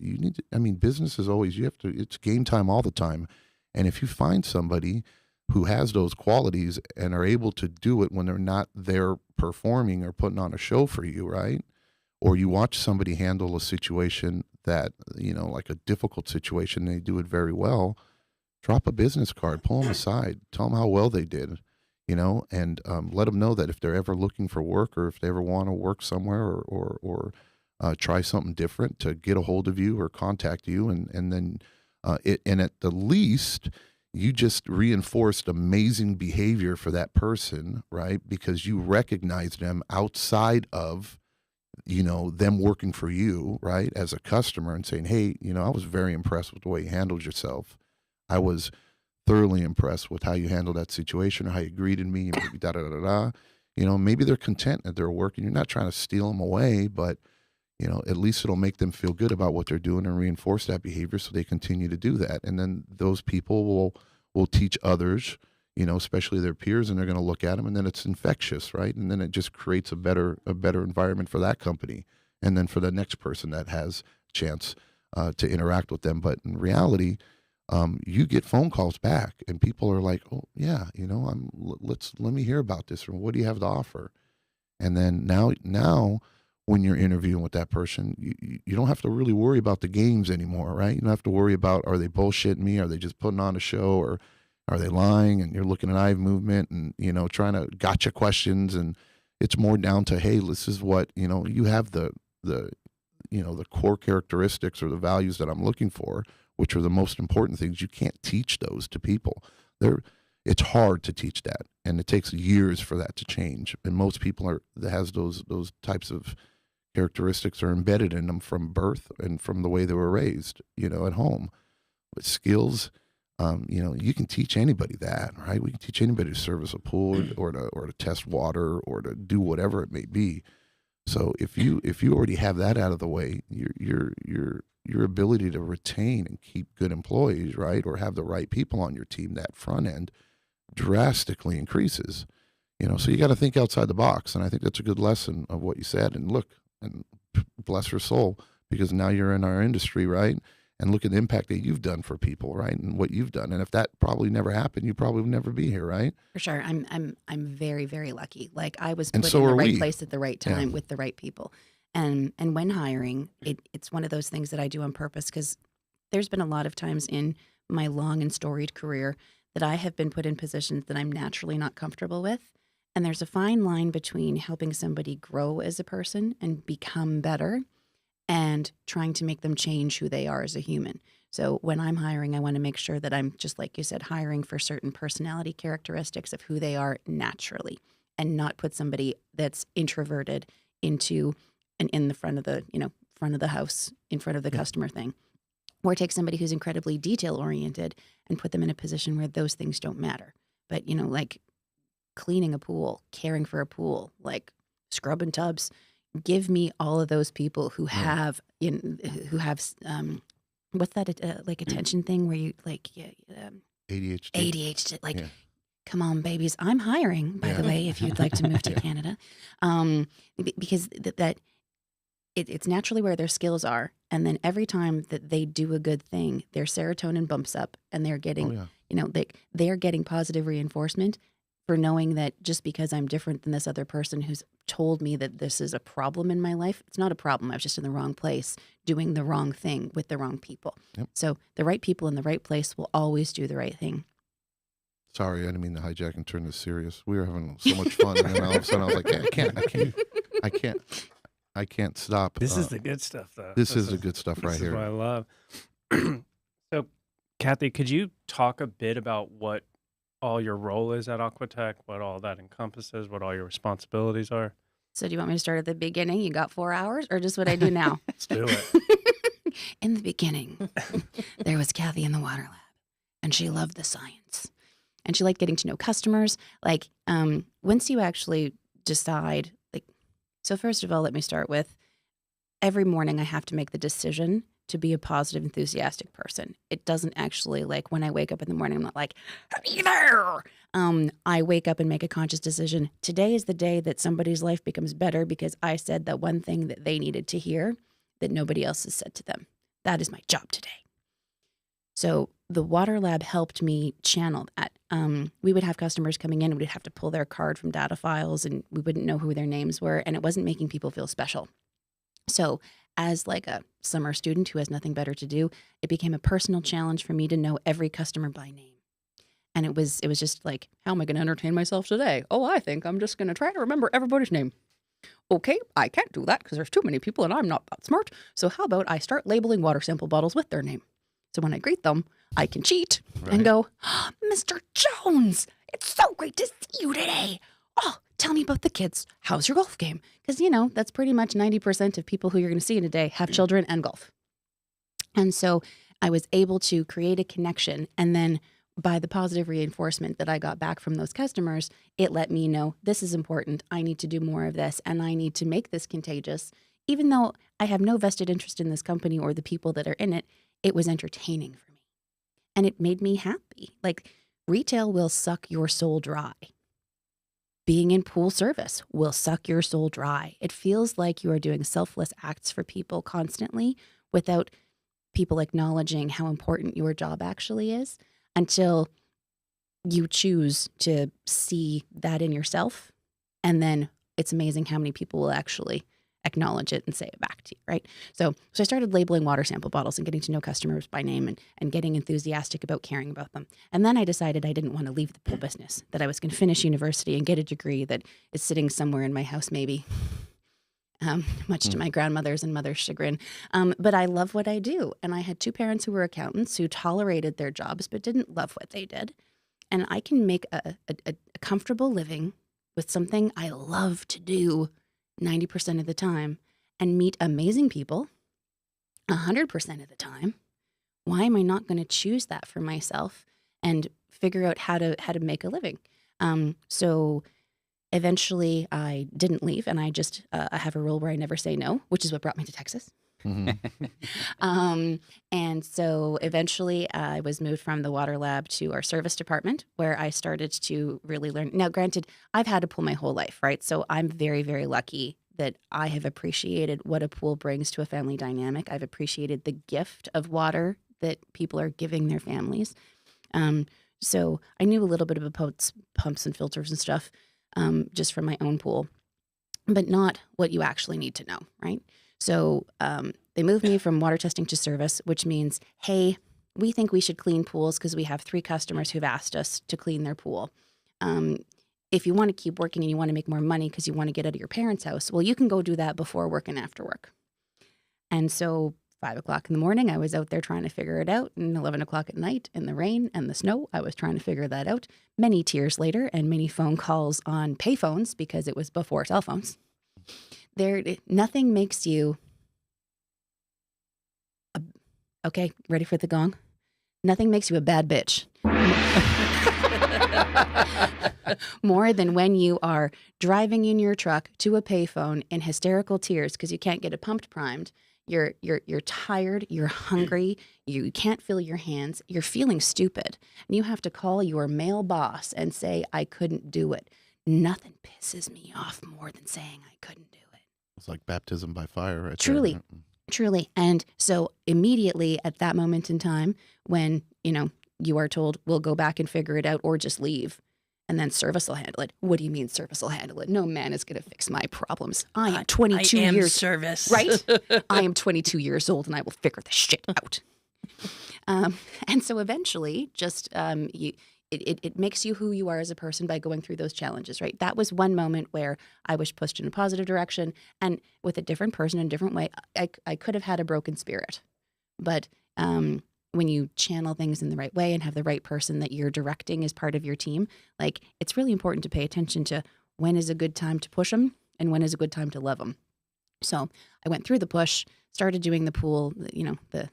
I mean, business is always, it's game time all the time. And if you find somebody who has those qualities and are able to do it when they're not there performing or putting on a show for you, right? Or you watch somebody handle a situation that, like a difficult situation, they do it very well. Drop a business card, pull them aside, tell them how well they did, and let them know that if they're ever looking for work or if they ever want to work somewhere or try something different, to get a hold of you or contact you. And then and at the least, you just reinforced amazing behavior for that person, right? Because you recognize them outside of, them working for you, right? As a customer, and saying, hey, I was very impressed with the way you handled yourself. I was thoroughly impressed with how you handled that situation, or how you greeted me, maybe da-da-da-da. Maybe they're content at their work and you're not trying to steal them away, but, at least it'll make them feel good about what they're doing and reinforce that behavior so they continue to do that. And then those people will teach others, especially their peers, and they're going to look at them, and then it's infectious, right? And then it just creates a better environment for that company, and then for the next person that has a chance to interact with them. But in reality, you get phone calls back, and people are like, "Oh yeah, let me hear about this," or "What do you have to offer?" And then now, when you're interviewing with that person, you don't have to really worry about the games anymore, right? You don't have to worry about, are they bullshitting me? Are they just putting on a show? Or are they lying? And you're looking at eye movement and, trying to gotcha questions. And it's more down to, hey, this is what, you have the core characteristics or the values that I'm looking for, which are the most important things. You can't teach those to people. It's hard to teach that. And it takes years for that to change. And most people that has those types of characteristics are embedded in them from birth and from the way they were raised, at home. But skills, you can teach anybody that, right? We can teach anybody to service a pool or to test water or to do whatever it may be. So if you already have that out of the way, your ability to retain and keep good employees, right, or have the right people on your team, that front end drastically increases. So you got to think outside the box, and I think that's a good lesson of what you said. And look, and bless her soul, because now you're in our industry, right? And look at the impact that you've done for people, right? And what you've done. And if that probably never happened, you probably would never be here, right? For sure. I'm very, very lucky. Like, I was put so in the are right we. place at the right time with the right people. And when hiring, it's one of those things that I do on purpose, because there's been a lot of times in my long and storied career that I have been put in positions that I'm naturally not comfortable with. And there's a fine line between helping somebody grow as a person and become better and trying to make them change who they are as a human. So when I'm hiring, I want to make sure that I'm, just like you said, hiring for certain personality characteristics of who they are naturally, and not put somebody that's introverted into in the front of the house, in front of the customer thing. Or take somebody who's incredibly detail oriented and put them in a position where those things don't matter. But, like cleaning a pool, caring for a pool, like scrubbing tubs, give me all of those people who have what's that like attention thing where you like ADHD, like, come on, babies, I'm hiring, by the way, if you'd like to move to Canada, because it's naturally where their skills are. And then every time that they do a good thing, their serotonin bumps up, and they're getting, they're getting positive reinforcement for knowing that just because I'm different than this other person who's told me that this is a problem in my life, it's not a problem. I was just in the wrong place, doing the wrong thing with the wrong people. Yep. So the right people in the right place will always do the right thing. Sorry, I didn't mean to hijack and turn this serious. We were having so much fun, and then all of a sudden I was like, I can't stop. This is the good stuff, though. This is the good stuff right here. This is what I love. So, Kathi, could you talk a bit about what all your role is at Aqua-Tech, what all that encompasses, what all your responsibilities are? So do you want me to start at the beginning? You got 4 hours, or just what I do now? Let's do it. In the beginning, there was Kathi in the water lab, and she loved the science, and she liked getting to know customers. Like, once you actually decide, so first of all, let me start with, every morning I have to make the decision to be a positive, enthusiastic person. It doesn't actually, like, when I wake up in the morning, I'm not like, hey there. I wake up and make a conscious decision. Today is the day that somebody's life becomes better because I said that one thing that they needed to hear that nobody else has said to them. That is my job today. So the water lab helped me channel that. We would have customers coming in, we'd have to pull their card from data files, and we wouldn't know who their names were, and it wasn't making people feel special. So as like a summer student who has nothing better to do, it became a personal challenge for me to know every customer by name. And it was just like, how am I going to entertain myself today? Oh, I think I'm just going to try to remember everybody's name. Okay, I can't do that because there's too many people and I'm not that smart. So how about I start labeling water sample bottles with their name? So when I greet them, I can cheat and go, oh, Mr. Jones, it's so great to see you today. Oh, tell me about the kids. How's your golf game? Because, that's pretty much 90% of people who you're going to see in a day have children and golf. And so I was able to create a connection. And then by the positive reinforcement that I got back from those customers, it let me know this is important. I need to do more of this and I need to make this contagious. Even though I have no vested interest in this company or the people that are in it, it was entertaining for me. And it made me happy. Like, retail will suck your soul dry. Being in pool service will suck your soul dry. It feels like you are doing selfless acts for people constantly without people acknowledging how important your job actually is, until you choose to see that in yourself. And then it's amazing how many people will actually acknowledge it and say it back to you, right? So I started labeling water sample bottles and getting to know customers by name and getting enthusiastic about caring about them. And then I decided I didn't want to leave the pool business, that I was going to finish university and get a degree that is sitting somewhere in my house maybe, much to my grandmother's and mother's chagrin. But I love what I do. And I had two parents who were accountants who tolerated their jobs but didn't love what they did. And I can make a comfortable living with something I love to do 90% of the time and meet amazing people 100% of the time. Why am I not going to choose that for myself and figure out how to make a living? So eventually I didn't leave, and I just I have a rule where I never say no, which is what brought me to Texas. And so eventually I was moved from the water lab to our service department, where I started to really learn. Now, granted, I've had a pool my whole life, right? So I'm very, very lucky that I have appreciated what a pool brings to a family dynamic. I've appreciated the gift of water that people are giving their families. So I knew a little bit about pumps and filters and stuff, just from my own pool, but not what you actually need to know, right? So they moved me from water testing to service, which means, hey, we think we should clean pools because we have 3 customers who've asked us to clean their pool. If you want to keep working and you want to make more money because you want to get out of your parents' house, well, you can go do that before work and after work. And so 5 o'clock in the morning, I was out there trying to figure it out. And 11 o'clock at night in the rain and the snow, I was trying to figure that out. Many tears later and many phone calls on payphones because it was before cell phones. Nothing makes you, okay, ready for the gong? Nothing makes you a bad bitch more than when you are driving in your truck to a payphone in hysterical tears because you can't get it pumped primed. You're tired, you're hungry, you can't feel your hands, you're feeling stupid, and you have to call your male boss and say, I couldn't do it. Nothing pisses me off more than saying I couldn't do it. It's like baptism by fire, right? Truly. There. Truly. And so immediately at that moment in time when, you are told, we'll go back and figure it out or just leave, and then service will handle it. What do you mean service will handle it? No man is going to fix my problems. I am 22 I am years service. Right? I am 22 years old and I will figure this shit out. And so eventually just it makes you who you are as a person by going through those challenges, right? That was one moment where I was pushed in a positive direction, and with a different person in a different way, I could have had a broken spirit. But when you channel things in the right way and have the right person that you're directing as part of your team, like, it's really important to pay attention to when is a good time to push them and when is a good time to love them. So I went through the push, started doing the pool, the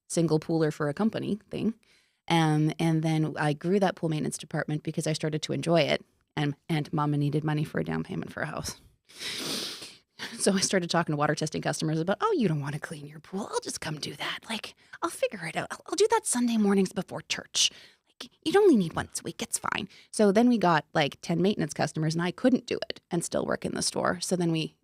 single pooler for a company thing. And then I grew that pool maintenance department because I started to enjoy it. And mama needed money for a down payment for a house. So I started talking to water testing customers about, oh, you don't want to clean your pool. I'll just come do that. Like, I'll figure it out. I'll do that Sunday mornings before church. Like, you'd only need once a week. It's fine. So then we got like 10 maintenance customers and I couldn't do it and still work in the store. So then we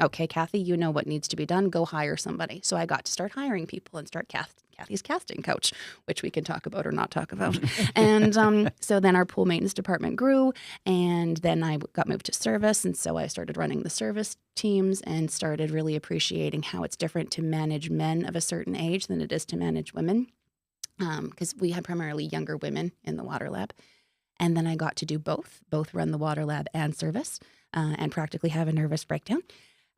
Okay, Kathy, you know what needs to be done. Go hire somebody. So I got to start hiring people and start Kathy's casting coach, which we can talk about or not talk about. And so then our pool maintenance department grew, and then I got moved to service. And so I started running the service teams and started really appreciating how it's different to manage men of a certain age than it is to manage women, because we had primarily younger women in the water lab. And then I got to do both run the water lab and service, and practically have a nervous breakdown.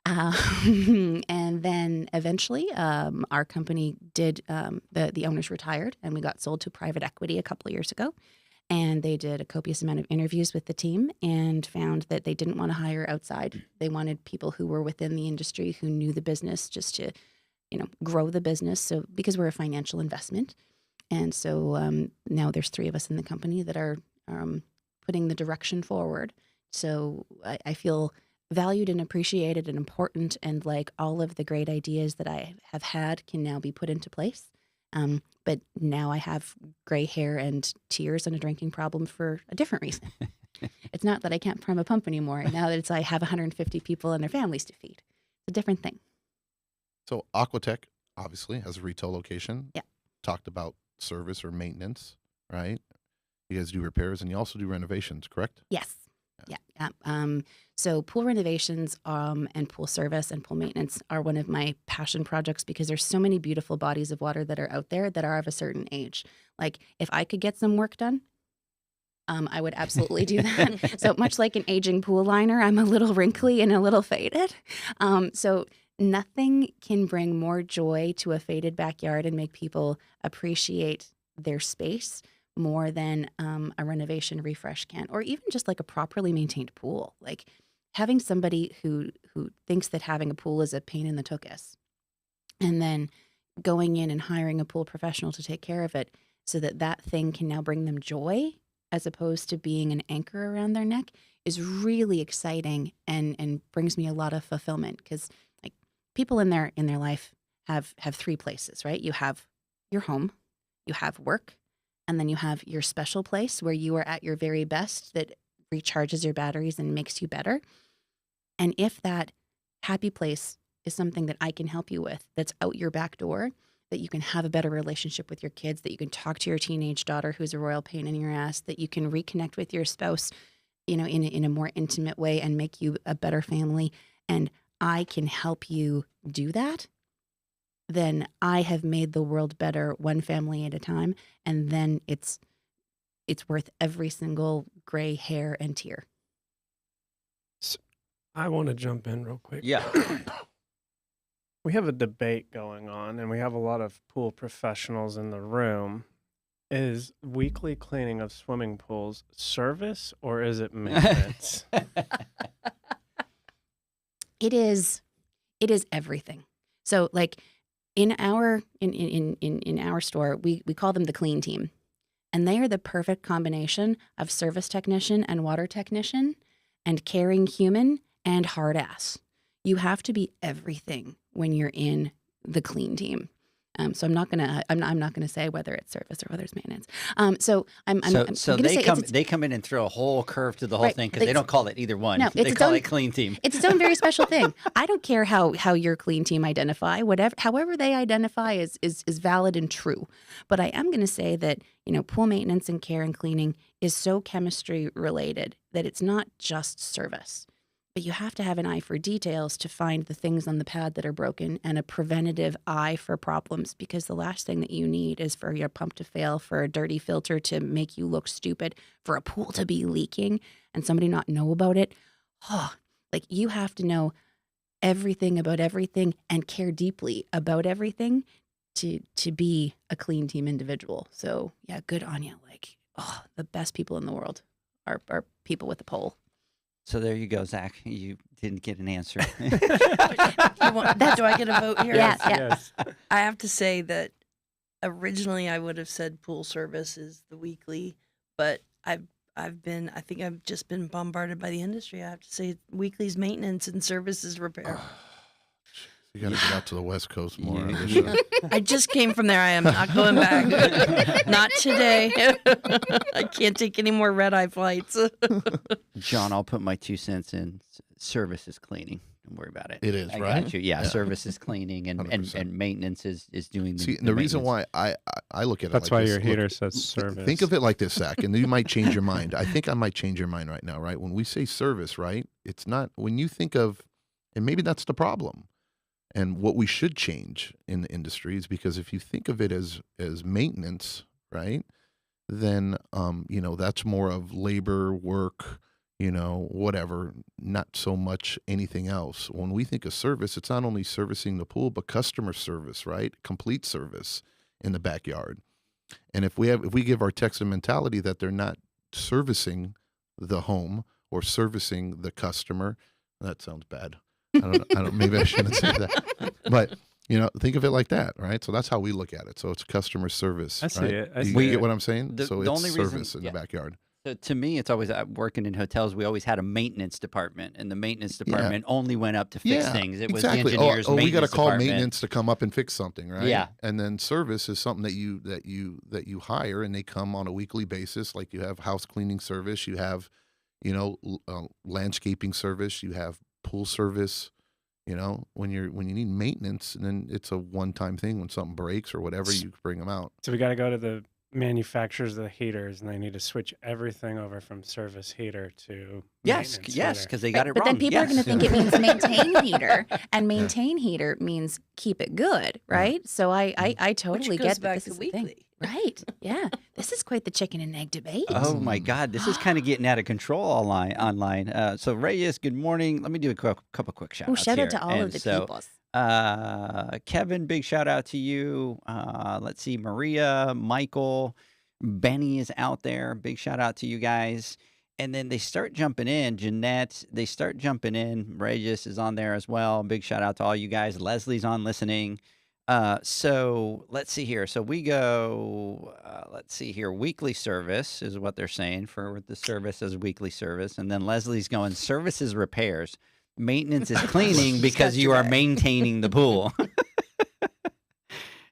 And then eventually our company did, the owners retired, and we got sold to private equity a couple of years ago. And they did a copious amount of interviews with the team and found that they didn't want to hire outside. They wanted people who were within the industry, who knew the business, just to, grow the business. So because we're a financial investment. And so now there's 3 of us in the company that are putting the direction forward. So I feel valued and appreciated and important, and like all of the great ideas that I have had can now be put into place. But now I have gray hair and tears and a drinking problem for a different reason. It's not that I can't prime a pump anymore. Now that I have 150 people and their families to feed. It's a different thing. So Aqua-Tech obviously has a retail location. Yeah. Talked about service or maintenance, right? You guys do repairs and you also do renovations, correct? Yes. Yeah. So pool renovations and pool service and pool maintenance are one of my passion projects, because there's so many beautiful bodies of water that are out there that are of a certain age. Like if I could get some work done, I would absolutely do that. So much like an aging pool liner, I'm a little wrinkly and a little faded. So nothing can bring more joy to a faded backyard and make people appreciate their space more than a renovation refresh can, or even just like a properly maintained pool. Like having somebody who thinks that having a pool is a pain in the tuchus, and then going in and hiring a pool professional to take care of it so that that thing can now bring them joy as opposed to being an anchor around their neck is really exciting and brings me a lot of fulfillment, because like people in their life have 3 places, right? You have your home, you have work, and then you have your special place where you are at your very best that recharges your batteries and makes you better. And if that happy place is something that I can help you with, that's out your back door, that you can have a better relationship with your kids, that you can talk to your teenage daughter who's a royal pain in your ass, that you can reconnect with your spouse, in a more intimate way and make you a better family, and I can help you do that, then I have made the world better one family at a time, and then it's worth every single gray hair and tear. I want to jump in real quick. Yeah. We have a debate going on, and we have a lot of pool professionals in the room. Is weekly cleaning of swimming pools service or is it maintenance? It is everything. So like in our store, we call them the clean team. And they are the perfect combination of service technician and water technician and caring human and hard ass. You have to be everything when you're in the clean team. So I'm not gonna say whether it's service or whether it's maintenance. So they come in and throw a whole curve to the whole thing, because they don't call it either one. No, they call it clean team. It's its own very special thing. I don't care how your clean team identify, however they identify is valid and true. But I am going to say that pool maintenance and care and cleaning is so chemistry related that it's not just service. But you have to have an eye for details to find the things on the pad that are broken, and a preventative eye for problems, because the last thing that you need is for your pump to fail, for a dirty filter to make you look stupid, for a pool to be leaking and somebody not know about it. Like you have to know everything about everything and care deeply about everything to be a clean team individual. So yeah, good on you. Like, the best people in the world are people with a pole. So there you go, Zach. You didn't get an answer. Do I get a vote here? Yeah. Yes. I have to say that originally I would have said pool service is the weekly, but I think I've just been bombarded by the industry. I have to say weekly's maintenance and services repair. You got to get out to the West Coast more. Yeah. I just came from there. I am not going back. Not today. I can't take any more red-eye flights. John, I'll put my 2 cents in. Service is cleaning. Don't worry about it. It is, I right? got you. Yeah, Yeah. service is cleaning and 100%. maintenance is doing the See, the reason maintenance. why I look at it That's like why this, your look, heater says service. Think of it like this, Zach, and you might change your mind. I think I might change your mind right now, right? When we say service, right? It's not, when you think of, and maybe that's the problem. And what we should change in the industry is, because if you think of it as maintenance, right? Then, you know, that's more of labor, work, you know, whatever, not so much anything else. When we think of service, it's not only servicing the pool, but customer service, right? Complete service in the backyard. And if we give our techs a mentality that they're not servicing the home or servicing the customer, that sounds bad. I don't, maybe I shouldn't say that, but you know, think of it like that, right? So that's how we look at it. So it's customer service. I see right? it. I You see get it. what I'm saying? The So it's only reason- service in yeah. the backyard. So to me, it's always working in hotels. We always had a maintenance department, and the maintenance department only went up to fix things. It was the exactly. engineer's we got to maintenance call department. maintenance to come up and fix something, right? Yeah. And then service is something that you hire, and they come on a weekly basis. Like you have house cleaning service, you have, you know, landscaping service, you have pool service. You know, when you need maintenance, and then it's a one-time thing. When something breaks or whatever, you bring them out. So we got to go to the manufacturers of the heaters, and they need to switch everything over from service heater to Yes, maintenance yes, heater. because they got it But wrong. then people are going to think it means maintain heater, and maintain heater means keep it good, right? So I totally Which goes get that back this to is the thing. weekly. Right? Yeah, this is quite the chicken and egg debate. Oh my God, this is kind of getting out of control online. So Reyes, good morning. Let me do a couple quick shout outs shout here. out to all And of the so, peoples. Kevin, big shout out to you. Let's see, Maria, Michael, Benny is out there. Big shout out to you guys. And then they start jumping in. Jeanette, they start jumping in. Regis is on there as well. Big shout out to all you guys. Leslie's on listening. So let's see here. So we go, let's see here. Weekly service is what they're saying for the service as weekly service. And then Leslie's going, service is repairs. Maintenance is cleaning because you are maintaining the pool.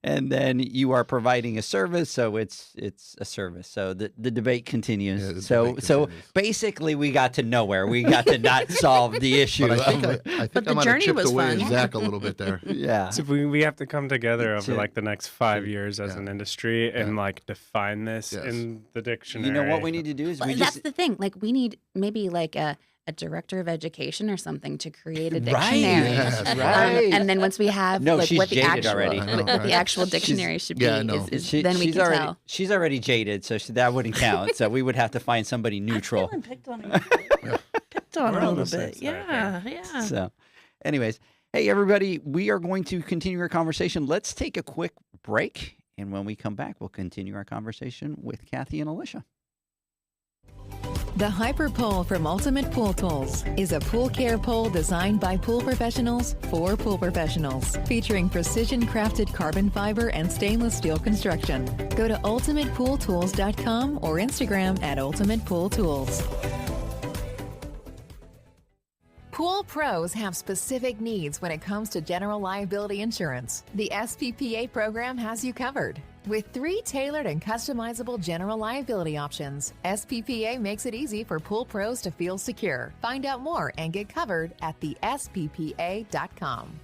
And then you are providing a service, so it's a service. So the debate continues. Yeah, the so debate continues. basically, we got to nowhere. We got to not solve the issue. But I think of- I But the might have journey chipped was away fun. at Zach a little bit there. yeah. So we have to come together over To- like the next 5 years as yeah. an industry and like define this Yes. in the dictionary. You know what we need to do is Well, we that's just the thing. Like we need maybe like a director of education or something to create a Right. dictionary. Yes, right. And then once we have No, like she's what the jaded actual already. I know, what the right? actual She's- dictionary should yeah, I be know. is then we she's can already tell. she's already jaded, so that wouldn't count. So we would have to find somebody neutral. I'm feeling picked on picked on We're a on little the same bit. side, I Yeah, yeah. So, anyways, hey everybody, we are going to continue our conversation. Let's take a quick break, and when we come back, we'll continue our conversation with Kathi and Alicia. The Hyper Pole from Ultimate Pool Tools is a pool care pole designed by pool professionals for pool professionals, featuring precision-crafted carbon fiber and stainless steel construction. Go to ultimatepooltools.com or Instagram at Ultimate Pool Tools. Pool pros have specific needs when it comes to general liability insurance. The SPPA program has you covered. With 3 tailored and customizable general liability options, SPPA makes it easy for pool pros to feel secure. Find out more and get covered at thesppa.com.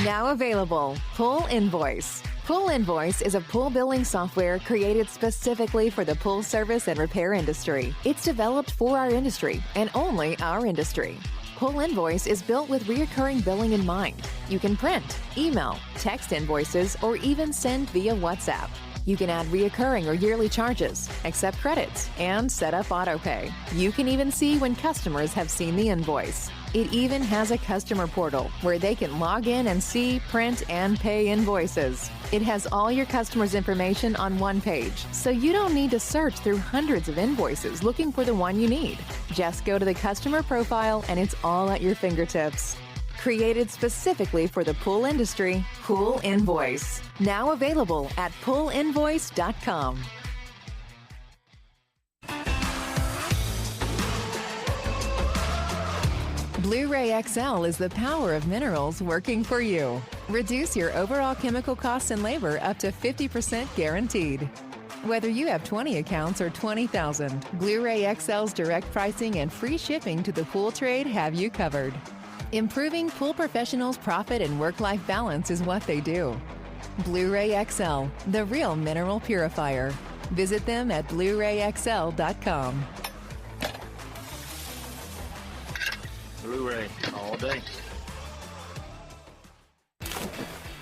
Now available, Pool Invoice. Pool Invoice is a pool billing software created specifically for the pool service and repair industry. It's developed for our industry and only our industry. Pool Invoice is built with recurring billing in mind. You can print, email, text invoices, or even send via WhatsApp. You can add reoccurring or yearly charges, accept credits, and set up autopay. You can even see when customers have seen the invoice. It even has a customer portal where they can log in and see, print, and pay invoices. It has all your customers' information on one page, so you don't need to search through hundreds of invoices looking for the one you need. Just go to the customer profile and it's all at your fingertips. Created specifically for the pool industry, Pool Invoice. Now available at poolinvoice.com. Blu-ray XL is the power of minerals working for you. Reduce your overall chemical costs and labor up to 50% guaranteed. Whether you have 20 accounts or 20,000, Blu-ray XL's direct pricing and free shipping to the pool trade have you covered. Improving pool professionals' profit and work-life balance is what they do. Blu-ray XL, the real mineral purifier. Visit them at BluRayXL.com. Blu-ray all day.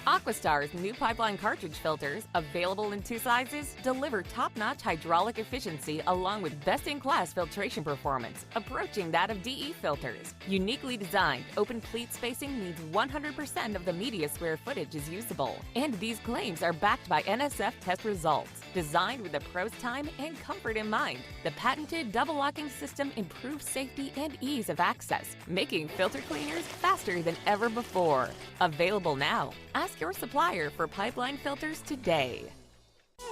Aquastar's new pipeline cartridge filters, available in 2 sizes, deliver top-notch hydraulic efficiency along with best-in-class filtration performance, approaching that of DE filters. Uniquely designed, open pleat spacing means 100% of the media square footage is usable. And these claims are backed by NSF test results. Designed with the pro's time and comfort in mind, the patented double-locking system improves safety and ease of access, making filter cleaners faster than ever before. Available now. Ask your supplier for pipeline filters today.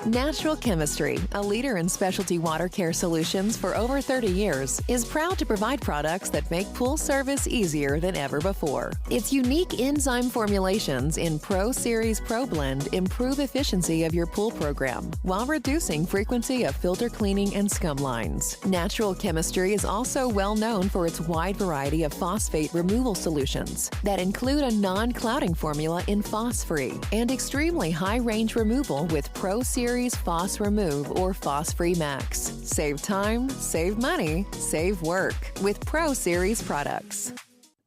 Natural Chemistry, a leader in specialty water care solutions for over 30 years, is proud to provide products that make pool service easier than ever before. Its unique enzyme formulations in Pro Series Pro Blend improve efficiency of your pool program while reducing frequency of filter cleaning and scum lines. Natural Chemistry is also well known for its wide variety of phosphate removal solutions that include a non-clouding formula in Phos-Free and extremely high-range removal with Pro Series Phos Remove or Phos-Free Max. Save time, save money, save work with Pro Series products.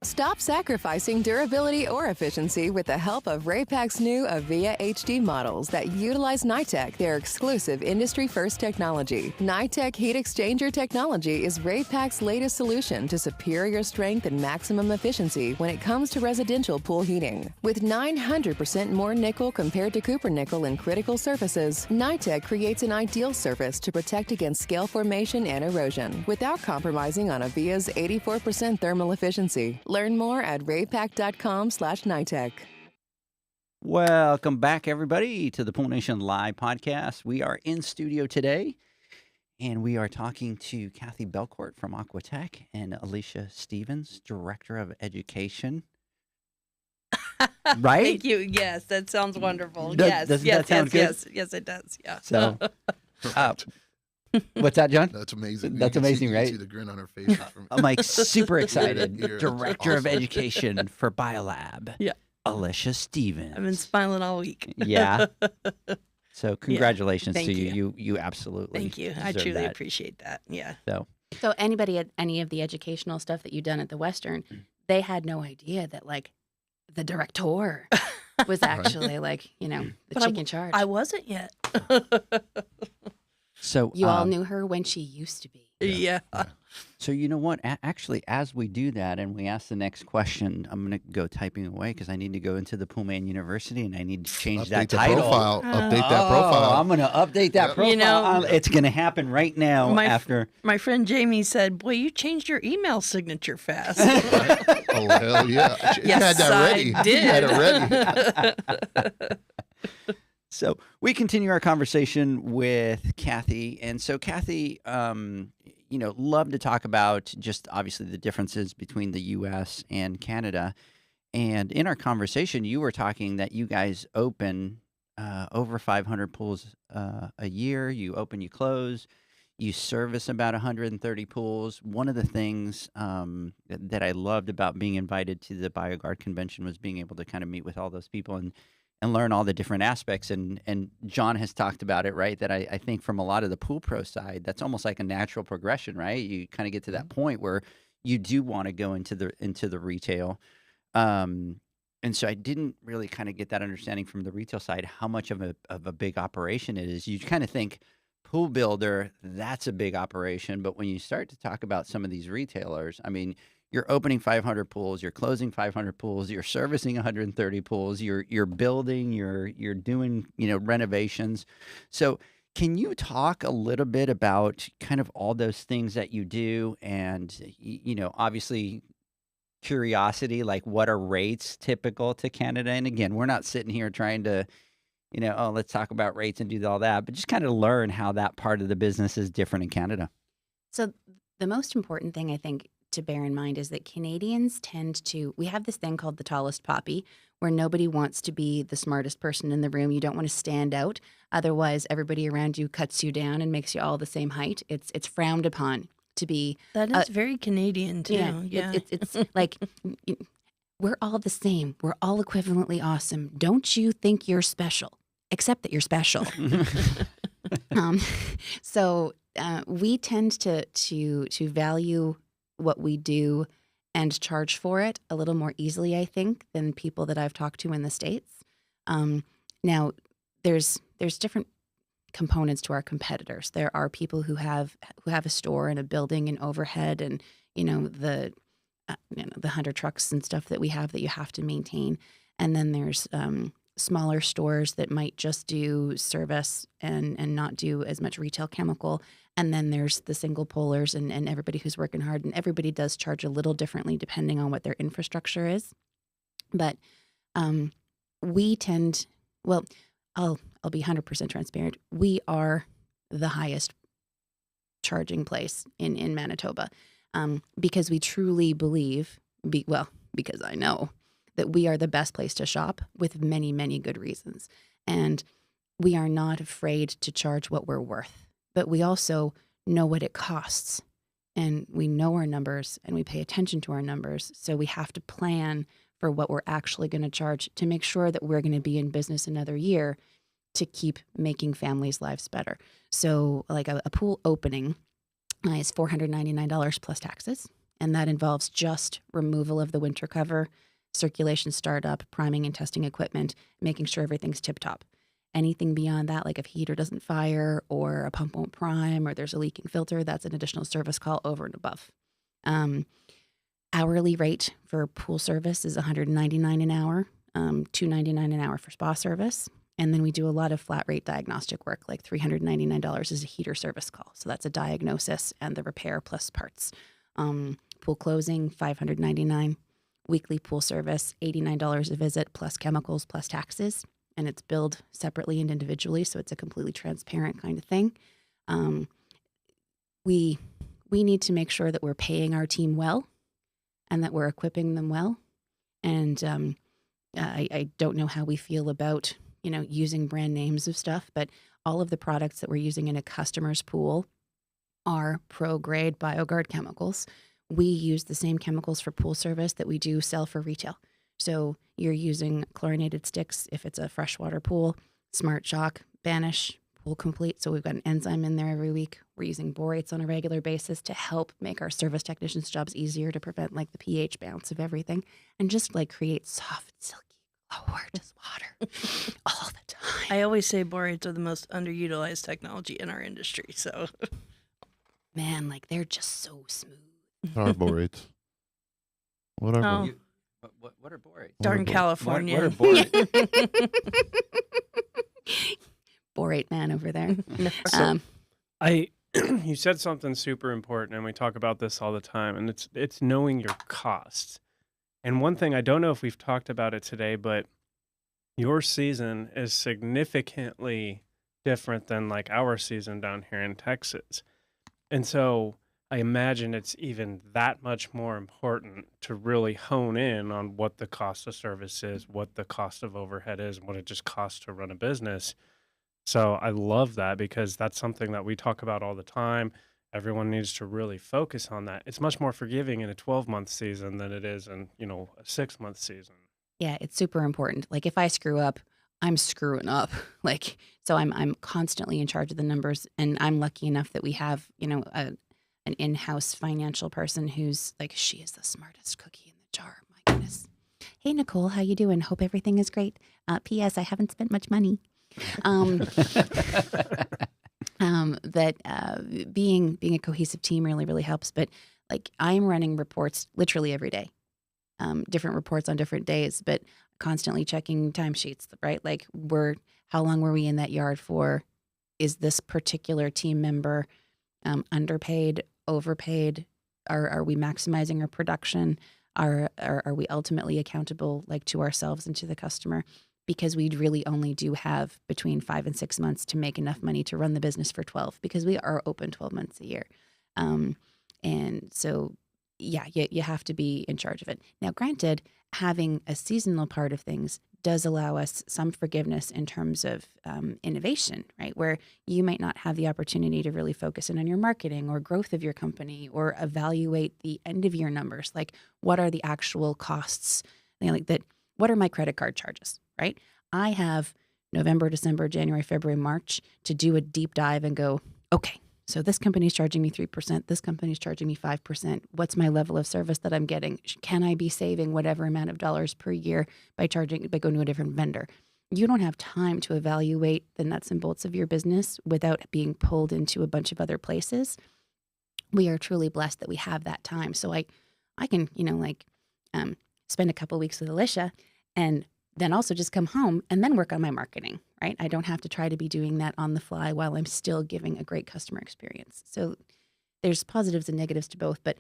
Stop sacrificing durability or efficiency with the help of Raypak's new Avia HD models that utilize NITEC, their exclusive industry-first technology. NITEC heat exchanger technology is Raypak's latest solution to superior strength and maximum efficiency when it comes to residential pool heating. With 900% more nickel compared to copper nickel in critical surfaces, NITEC creates an ideal surface to protect against scale formation and erosion without compromising on Avia's 84% thermal efficiency. Learn more at raypak.com/NITEC. Welcome back, everybody, to the Pool Nation Live podcast. We are in studio today, and we are talking to Kathi Belcourt from Aqua-Tech and Alicia Stevens, Director of Education. Right? Thank you. Yes, that sounds wonderful. Doesn't that sound good? Yes, it does. Yeah. So, what's that, John? That's amazing. That's amazing, you right? can see the grin on her face. I'm like super excited. Here. Director of Awesome. Education for Biolab. Yeah. Alicia Stevens. I've been smiling all week. Yeah. So congratulations Thank to you. You absolutely. Thank you. I deserve truly that. appreciate that. Yeah. So anybody at any of the educational stuff that you've done at the Western, they had no idea that like the director was actually like, the But chick in charge. I wasn't yet. So You all knew her when she used to be. Yeah. So you know what? Actually, as we do that and we ask the next question, I'm going to go typing away because I need to go into the Poolman University and I need to change that title. Profile. Update that Oh, profile. I'm going to update that profile. It's going to happen right now after. My friend Jamie said, "Boy, you changed your email signature fast." Oh, hell yeah. She had that ready. I did. She had it ready. So we continue our conversation with Kathi. And so Kathi, love to talk about just obviously the differences between the U.S. and Canada. And in our conversation, you were talking that you guys open over 500 pools a year. You open, you close. You service about 130 pools. One of the things that I loved about being invited to the BioGuard convention was being able to kind of meet with all those people and learn all the different aspects. And John has talked about it, right? That I think from a lot of the pool pro side, that's almost like a natural progression, right? You kind of get to that point where you do want to go into the retail. And so I didn't really kind of get that understanding from the retail side, how much of a big operation it is. You kind of think pool builder, that's a big operation. But when you start to talk about some of these retailers, I mean, you're opening 500 pools, you're closing 500 pools, you're servicing 130 pools, you're building, you're doing, renovations. So can you talk a little bit about kind of all those things that you do and, obviously curiosity, like what are rates typical to Canada? And again, we're not sitting here trying to, let's talk about rates and do all that, but just kind of learn how that part of the business is different in Canada. So the most important thing I think to bear in mind is that Canadians we have this thing called the tallest poppy, where nobody wants to be the smartest person in the room. You don't want to stand out. Otherwise, everybody around you cuts you down and makes you all the same height. It's frowned upon to be. That is very Canadian too. Yeah. It's like we're all the same. We're all equivalently awesome. Don't you think you're special? Except that you're special. So we tend to value what we do and charge for it a little more easily, I think, than people that I've talked to in the States. Now, there's different components to our competitors. There are people who have a store and a building and overhead, and the 100 trucks and stuff that we have that you have to maintain. And then there's smaller stores that might just do service and not do as much retail chemical. And then there's the single pullers and everybody who's working hard. And everybody does charge a little differently depending on what their infrastructure is. But we tend, well, I'll be 100% transparent. We are the highest charging place in Manitoba because we truly believe, because I know that we are the best place to shop with many, many good reasons. And we are not afraid to charge what we're worth, but we also know what it costs. And we know our numbers and we pay attention to our numbers. So we have to plan for what we're actually going to charge to make sure that we're going to be in business another year to keep making families' lives better. So like a pool opening is $499 plus taxes. And that involves just removal of the winter cover, circulation startup, priming and testing equipment, making sure everything's tip-top. Anything beyond that, like if heater doesn't fire or a pump won't prime or there's a leaking filter, that's an additional service call over and above. Hourly rate for pool service is $199 an hour, $299 an hour for spa service. And then we do a lot of flat rate diagnostic work, like $399 is a heater service call. So that's a diagnosis and the repair plus parts. Pool closing, $599. Weekly pool service, $89 a visit plus chemicals plus taxes. And it's billed separately and individually, so it's a completely transparent kind of thing. We need to make sure that we're paying our team well and that we're equipping them well. And I don't know how we feel about using brand names of stuff, but all of the products that we're using in a customer's pool are pro-grade BioGuard chemicals. We use the same chemicals for pool service that we do sell for retail. So you're using chlorinated sticks if it's a freshwater pool, Smart Shock, Banish, Pool Complete. So we've got an enzyme in there every week. We're using borates on a regular basis to help make our service technicians' jobs easier to prevent like the pH bounce of everything and just like create soft, silky, gorgeous water all the time. I always say borates are the most underutilized technology in our industry. So, man, like they're just so smooth. Our borates. What are Oh. What are borates? Darn California. What are borates? Borate man over there. So you said something super important, and we talk about this all the time, and it's knowing your costs. And one thing, I don't know if we've talked about it today, but your season is significantly different than like our season down here in Texas. And so I imagine it's even that much more important to really hone in on what the cost of service is, what the cost of overhead is, and what it just costs to run a business. So I love that because that's something that we talk about all the time. Everyone needs to really focus on that. It's much more forgiving in a 12-month season than it is in, a 6-month season. Yeah, it's super important. Like if I screw up, I'm screwing up. Like, so I'm constantly in charge of the numbers, and I'm lucky enough that we have, an in-house financial person who's like, she is the smartest cookie in the jar. My goodness. Hey, Nicole, how you doing? Hope everything is great. P.S. I haven't spent much money. Being a cohesive team really, really helps. But like I'm running reports literally every day, different reports on different days, but constantly checking timesheets, right? Like how long were we in that yard for? Is this particular team member underpaid, overpaid? Are we maximizing our production? Are we ultimately accountable like to ourselves and to the customer? Because we really only do have between 5 and 6 months to make enough money to run the business for 12, because we are open 12 months a year. And so yeah, you have to be in charge of it. Now, granted, having a seasonal part of things does allow us some forgiveness in terms of innovation, right? Where you might not have the opportunity to really focus in on your marketing or growth of your company or evaluate the end of year numbers. Like, what are the actual costs? Like that. What are my credit card charges, right? I have November, December, January, February, March to do a deep dive and go, okay, so this company's charging me 3%, this company's charging me 5%. What's my level of service that I'm getting? Can I be saving whatever amount of dollars per year by going to a different vendor? You don't have time to evaluate the nuts and bolts of your business without being pulled into a bunch of other places. We are truly blessed that we have that time. So I can, spend a couple of weeks with Alicia and then also just come home and then work on my marketing, right? I don't have to try to be doing that on the fly while I'm still giving a great customer experience. So there's positives and negatives to both. But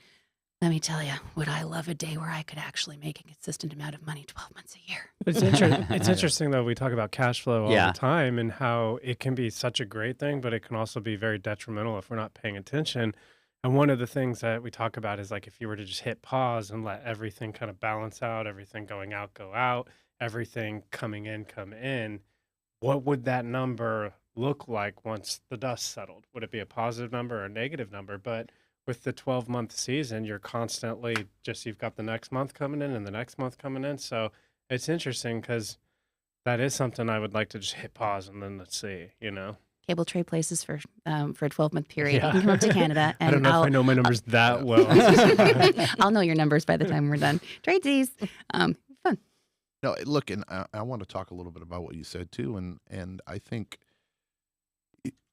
let me tell you, would I love a day where I could actually make a consistent amount of money 12 months a year? It's interesting, though. We talk about cash flow all the time and how it can be such a great thing, but it can also be very detrimental if we're not paying attention. And one of the things that we talk about is like if you were to just hit pause and let everything kind of balance out, everything going out, go out, everything coming in, come in, what would that number look like once the dust settled? Would it be a positive number or a negative number? But with the 12-month season, you're constantly you've got the next month coming in and the next month coming in. So it's interesting because that is something I would like to just hit pause and then let's see, Cable tray places for a 12-month period. You can come up to Canada, and I don't know if I know my numbers that well. I'll know your numbers by the time we're done. Tradesies, fun. No, look, and I want to talk a little bit about what you said too, and I think,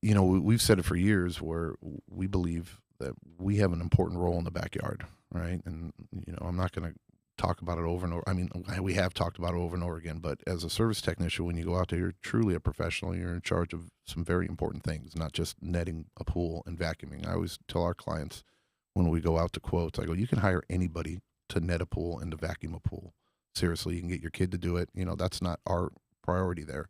we've said it for years where we believe that we have an important role in the backyard, right? And I'm not going to talk about it over and over. I mean, we have talked about it over and over again, but as a service technician, when you go out there, you're truly a professional. You're in charge of some very important things, not just netting a pool and vacuuming. I always tell our clients when we go out to quotes, I go, you can hire anybody to net a pool and to vacuum a pool. Seriously, you can get your kid to do it. That's not our priority there.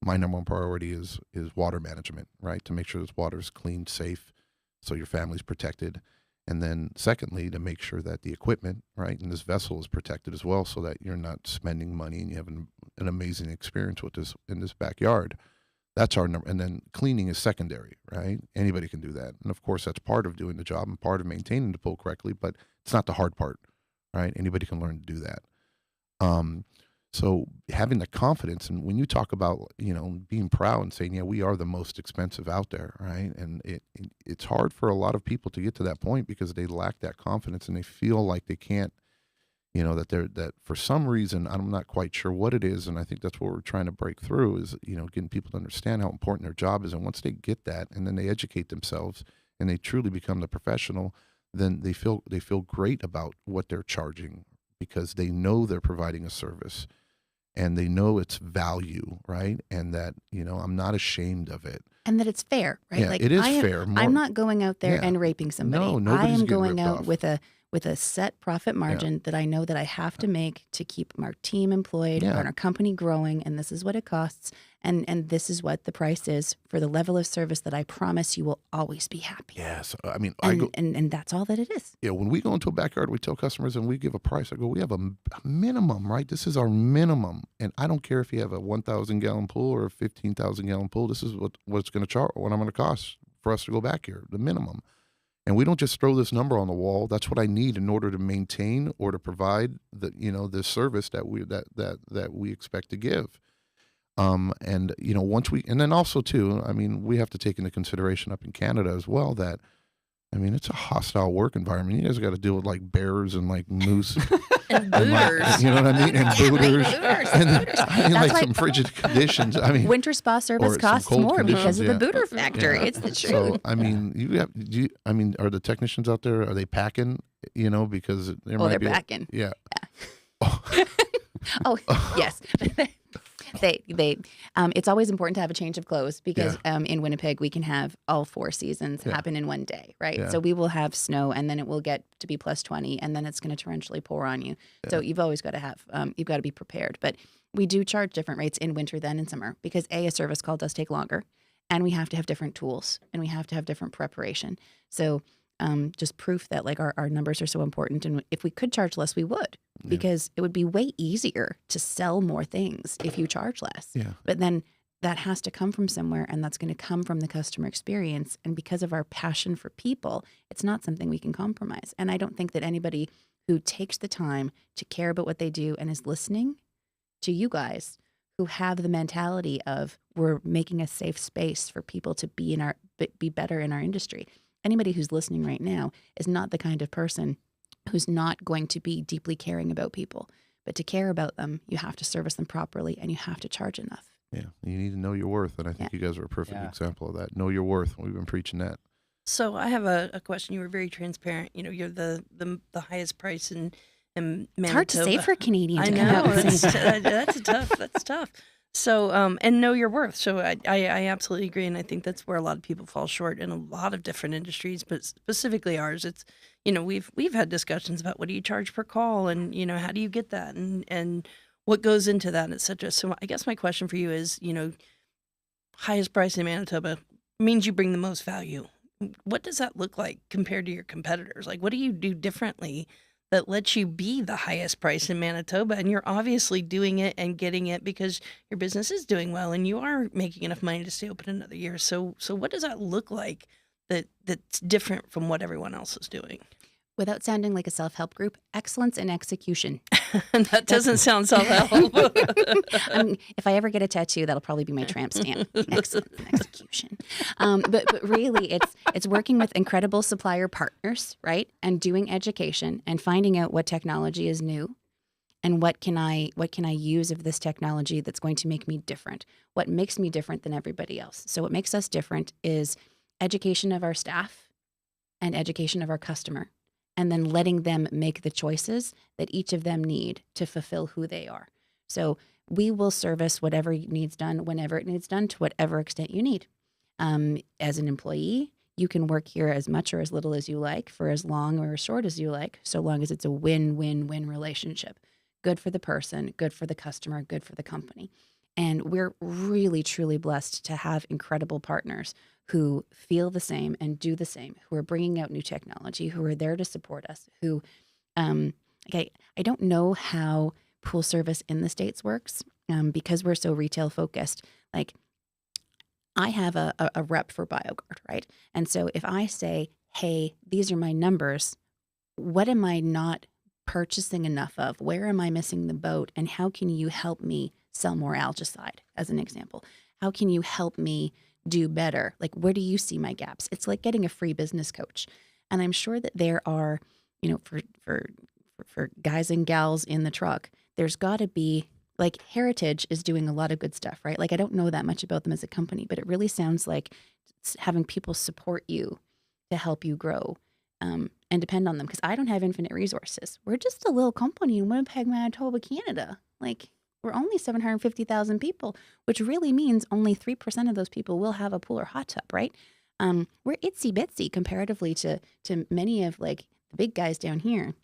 My number one priority is water management, right? To make sure this water is clean, safe, so your family's protected. And then secondly, to make sure that the equipment, right, and this vessel is protected as well, so that you're not spending money and you have an amazing experience with this in this backyard. That's our number. And then cleaning is secondary, right? Anybody can do that. And of course, that's part of doing the job and part of maintaining the pool correctly, but it's not the hard part, right? Anybody can learn to do that. So having the confidence, and when you talk about, being proud and saying, yeah, we are the most expensive out there, right? And it's hard for a lot of people to get to that point because they lack that confidence and they feel like they can't, that for some reason, I'm not quite sure what it is. And I think that's what we're trying to break through is, getting people to understand how important their job is. And once they get that and then they educate themselves and they truly become the professional, then they feel great about what they're charging because they know they're providing a service. And they know its value, right? And that, I'm not ashamed of it. And that it's fair, right? Yeah, it is fair. I'm not going out there and raping somebody. No, nobody's I am getting going ripped out off. with a set profit margin that I know that I have to make to keep our team employed and our company growing. And this is what it costs. And this is what the price is for the level of service that I promise you will always be happy. Yes. I mean, and that's all that it is. Yeah. When we go into a backyard, we tell customers and we give a price. I go, we have a minimum, right? This is our minimum. And I don't care if you have a 1,000 gallon pool or a 15,000 gallon pool. This is what it's going to charge, what I'm going to cost for us to go back here, the minimum. And we don't just throw this number on the wall. That's what I need in order to maintain or to provide the service that we expect to give. And then also too, I mean, we have to take into consideration up in Canada as well that, I mean, it's a hostile work environment. You guys got to deal with like bears and like moose. And booters. You know what I mean? And booters. And like why some frigid conditions. I mean, winter spa service costs more because of the booter factory. Yeah. It's the truth. So, I mean, are the technicians out there, are they packing, because there might they're be packing. Yeah. Oh, yes. They it's always important to have a change of clothes because in Winnipeg we can have all 4 seasons happen in one day, right? Yeah. So we will have snow and then it will get to be plus 20 and then it's going to torrentially pour on you. Yeah. So you've always got to have you've got to be prepared. But we do charge different rates in winter than in summer because a service call does take longer and we have to have different tools and we have to have different preparation. So just proof that like our numbers are so important. And if we could charge less, we would, because it would be way easier to sell more things if you charge less. Yeah. But then that has to come from somewhere, and that's going to come from the customer experience. And because of our passion for people, it's not something we can compromise. And I don't think that anybody who takes the time to care about what they do and is listening to you guys who have the mentality of we're making a safe space for people to be better in our industry. Anybody who's listening right now is not the kind of person who's not going to be deeply caring about people. But to care about them, you have to service them properly, and you have to charge enough. Yeah, you need to know your worth, and I think you guys are a perfect example of that. Know your worth. We've been preaching that. So I have a question. You were very transparent. You know, you're the highest price in Manitoba. It's hard to say for a Canadian. I know. That's tough. So, and know your worth. So I absolutely agree. And I think that's where a lot of people fall short in a lot of different industries, but specifically ours. It's, you know, we've had discussions about what do you charge per call, and, you know, how do you get that, and what goes into that, et cetera. So I guess my question for you is, you know, highest price in Manitoba means you bring the most value. What does that look like compared to your competitors? Like, what do you do differently that lets you be the highest price in Manitoba? And you're obviously doing it and getting it because your business is doing well and you are making enough money to stay open another year. So what does that look like that's different from what everyone else is doing? Without sounding like a self-help group, excellence in execution. That doesn't sound self-help. If I ever get a tattoo, that'll probably be my tramp stamp. Excellence in execution. But really, it's working with incredible supplier partners, right? And doing education and finding out what technology is new, and what can I use of this technology that's going to make me different. What makes me different than everybody else? So what makes us different is education of our staff and education of our customer, and then letting them make the choices that each of them need to fulfill who they are. So we will service whatever needs done, whenever it needs done, to whatever extent you need. As an employee, you can work here as much or as little as you like, for as long or as short as you like, so long as it's a win-win-win relationship. Good for the person, good for the customer, good for the company. And we're really, truly blessed to have incredible partners who feel the same and do the same, who are bringing out new technology, who are there to support us, who, I don't know how pool service in the States works, because we're so retail focused. Like, I have a rep for BioGuard, right? And so if I say, hey, these are my numbers, what am I not purchasing enough of? Where am I missing the boat? And how can you help me sell more algicide, as an example? How can you help me do better? Like, where do you see my gaps? It's like getting a free business coach. And I'm sure that there are, you know, for guys and gals in the truck, there's got to be, like, Heritage is doing a lot of good stuff, right? Like, I don't know that much about them as a company, but it really sounds like having people support you to help you grow, and depend on them, because I don't have infinite resources. We're just a little company in Winnipeg, Manitoba, Canada. Like, we're only 750,000 people, which really means only 3% of those people will have a pool or hot tub, right? We're itsy bitsy comparatively to many of, like, the big guys down here.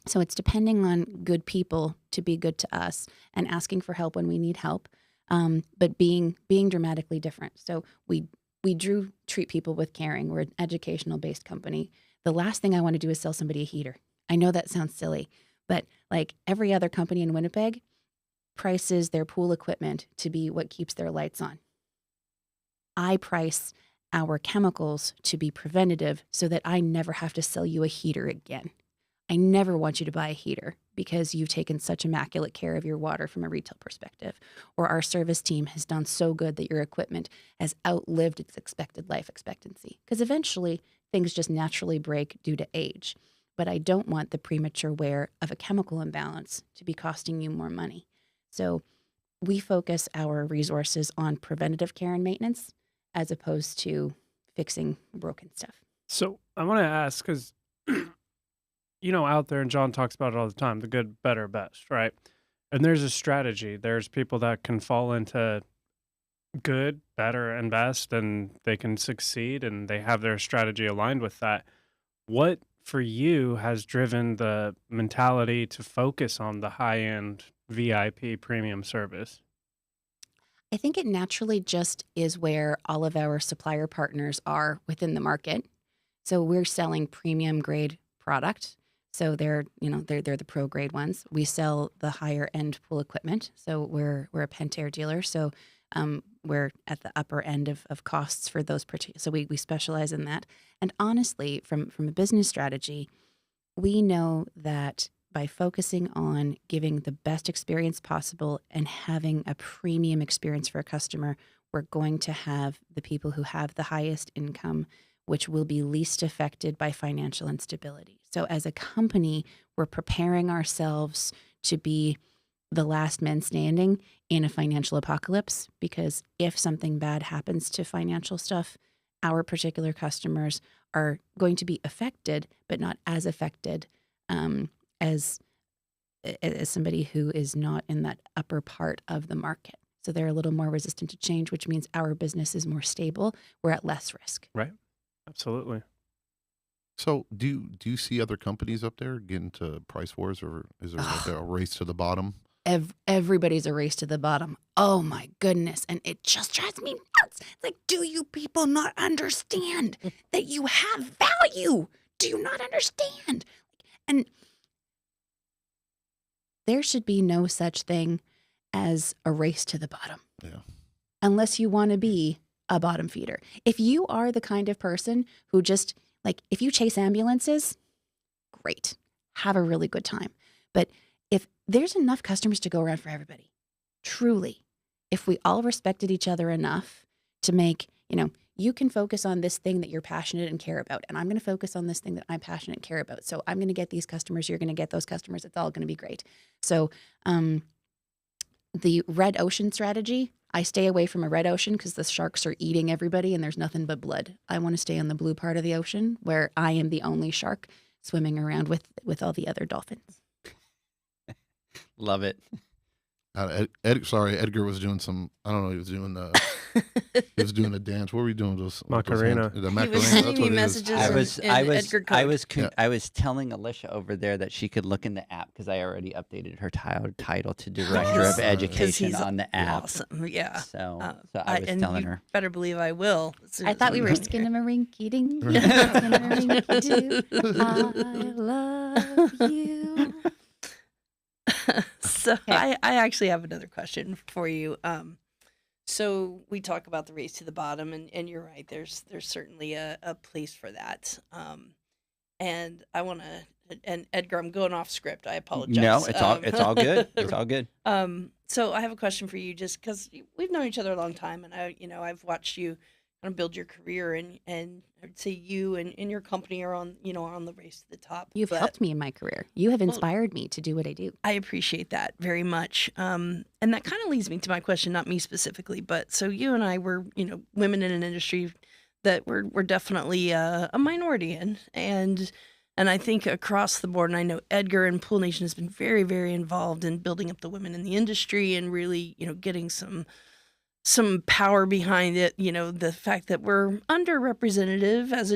So it's depending on good people to be good to us and asking for help when we need help, but being dramatically different. So we treat people with caring. We're an educational based company. The last thing I want to do is sell somebody a heater. I know that sounds silly, but like every other company in Winnipeg prices their pool equipment to be what keeps their lights on. I price our chemicals to be preventative so that I never have to sell you a heater again. I never want you to buy a heater because you've taken such immaculate care of your water from a retail perspective, or our service team has done so good that your equipment has outlived its expected life expectancy. Because eventually things just naturally break due to age. But I don't want the premature wear of a chemical imbalance to be costing you more money. So we focus our resources on preventative care and maintenance as opposed to fixing broken stuff. So I want to ask, because, you know, out there, and John talks about it all the time, the good, better, best, right? And there's a strategy. There's people that can fall into good, better, and best, and they can succeed, and they have their strategy aligned with that. What, for you, has driven the mentality to focus on the high-end VIP premium service? I think it naturally just is where all of our supplier partners are within the market. So we're selling premium grade product. So they're the pro grade ones. We sell the higher end pool equipment. So we're a Pentair dealer. So we're at the upper end of costs for those particular. So we specialize in that. And honestly, from a business strategy, we know that by focusing on giving the best experience possible and having a premium experience for a customer, we're going to have the people who have the highest income, which will be least affected by financial instability. So as a company, we're preparing ourselves to be the last men standing in a financial apocalypse, because if something bad happens to financial stuff, our particular customers are going to be affected, but not as affected as somebody who is not in that upper part of the market. So they're a little more resistant to change, which means our business is more stable. We're at less risk. Right. Absolutely. So do you see other companies up there get into price wars, or is there like a race to the bottom? Everybody's a race to the bottom. Oh my goodness. And it just drives me nuts. It's like, do you people not understand that you have value? Do you not understand? And there should be no such thing as a race to the bottom. Yeah. Unless you want to be a bottom feeder. If you are the kind of person who just, like, if you chase ambulances, great. Have a really good time. But if there's enough customers to go around for everybody, truly, if we all respected each other enough to make, you can focus on this thing that you're passionate and care about, and I'm going to focus on this thing that I'm passionate and care about. So I'm going to get these customers, you're going to get those customers. It's all going to be great. So the red ocean strategy, I stay away from a red ocean because the sharks are eating everybody and there's nothing but blood. I want to stay on the blue part of the ocean where I am the only shark swimming around with all the other dolphins. Love it. Edgar was doing some. I don't know. He was doing he was doing a dance. What were we doing? Macarena. The He was Macarena. sending That's me what it is. messages I was telling Alicia over there that she could look in the app because I already updated her title to Director of Education he's on the app. Awesome. Yeah. So I was telling her. Better believe I will. I thought we were skinnamarink-ding. I love you. So I actually have another question for you. So we talk about the race to the bottom, and you're right. There's certainly a place for that. And I want to, and Edgar, I'm going off script. I apologize. No, it's all good. It's all good. So I have a question for you, just because we've known each other a long time, and I've watched you kind of build your career, and I'd say you and your company are on the race to the top. You've helped me in my career. You have inspired me to do what I do. I appreciate that very much. And that kind of leads me to my question, not me specifically, but so you and I were, women in an industry that we're definitely a minority in. And I think across the board, and I know Edgar and Pool Nation has been very, very involved in building up the women in the industry and really, getting some power behind it, the fact that we're underrepresented as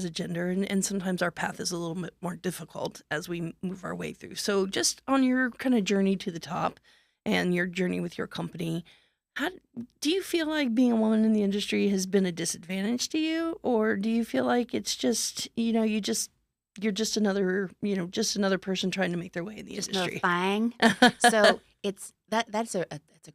a gender, and sometimes our path is a little bit more difficult as we move our way through. So just on your kind of journey to the top and your journey with your company, how do you feel like being a woman in the industry has been a disadvantage to you, or do you feel like it's just, you're just another, just another person trying to make their way in the industry? Fang. So that's a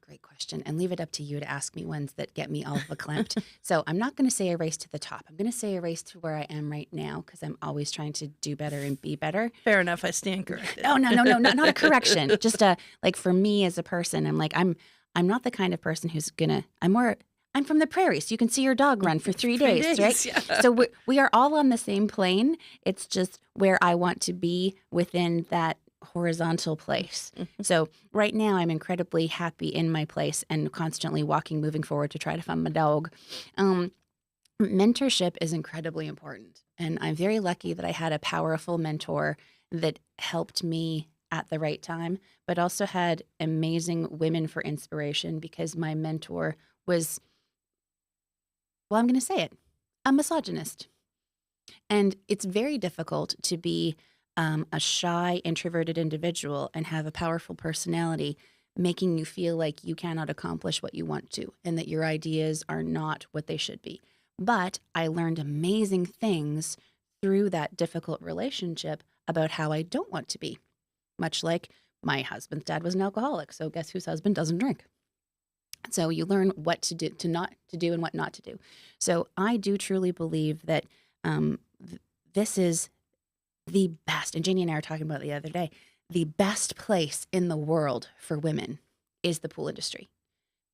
great question, and leave it up to you to ask me ones that get me all verklempt. So I'm not going to say a race to the top. I'm going to say a race to where I am right now, because I'm always trying to do better and be better. Fair enough. I stand corrected. No, not a correction. Just like for me as a person, I'm like, I'm not the kind of person who's gonna. I'm from the prairie, so you can see your dog run for 3 days, right? Yeah. So we are all on the same plane. It's just where I want to be within that horizontal place. So right now I'm incredibly happy in my place and constantly moving forward to try to find my dog. Mentorship is incredibly important. And I'm very lucky that I had a powerful mentor that helped me at the right time, but also had amazing women for inspiration, because my mentor was, well, I'm going to say it, a misogynist. And it's very difficult to be a shy, introverted individual and have a powerful personality, making you feel like you cannot accomplish what you want to and that your ideas are not what they should be. But I learned amazing things through that difficult relationship about how I don't want to be. Much like my husband's dad was an alcoholic, so guess whose husband doesn't drink? So you learn what to do, to not to do, and what not to do. So I do truly believe that this is the best. And Janie and I were talking about it the other day. The best place in the world for women is the pool industry,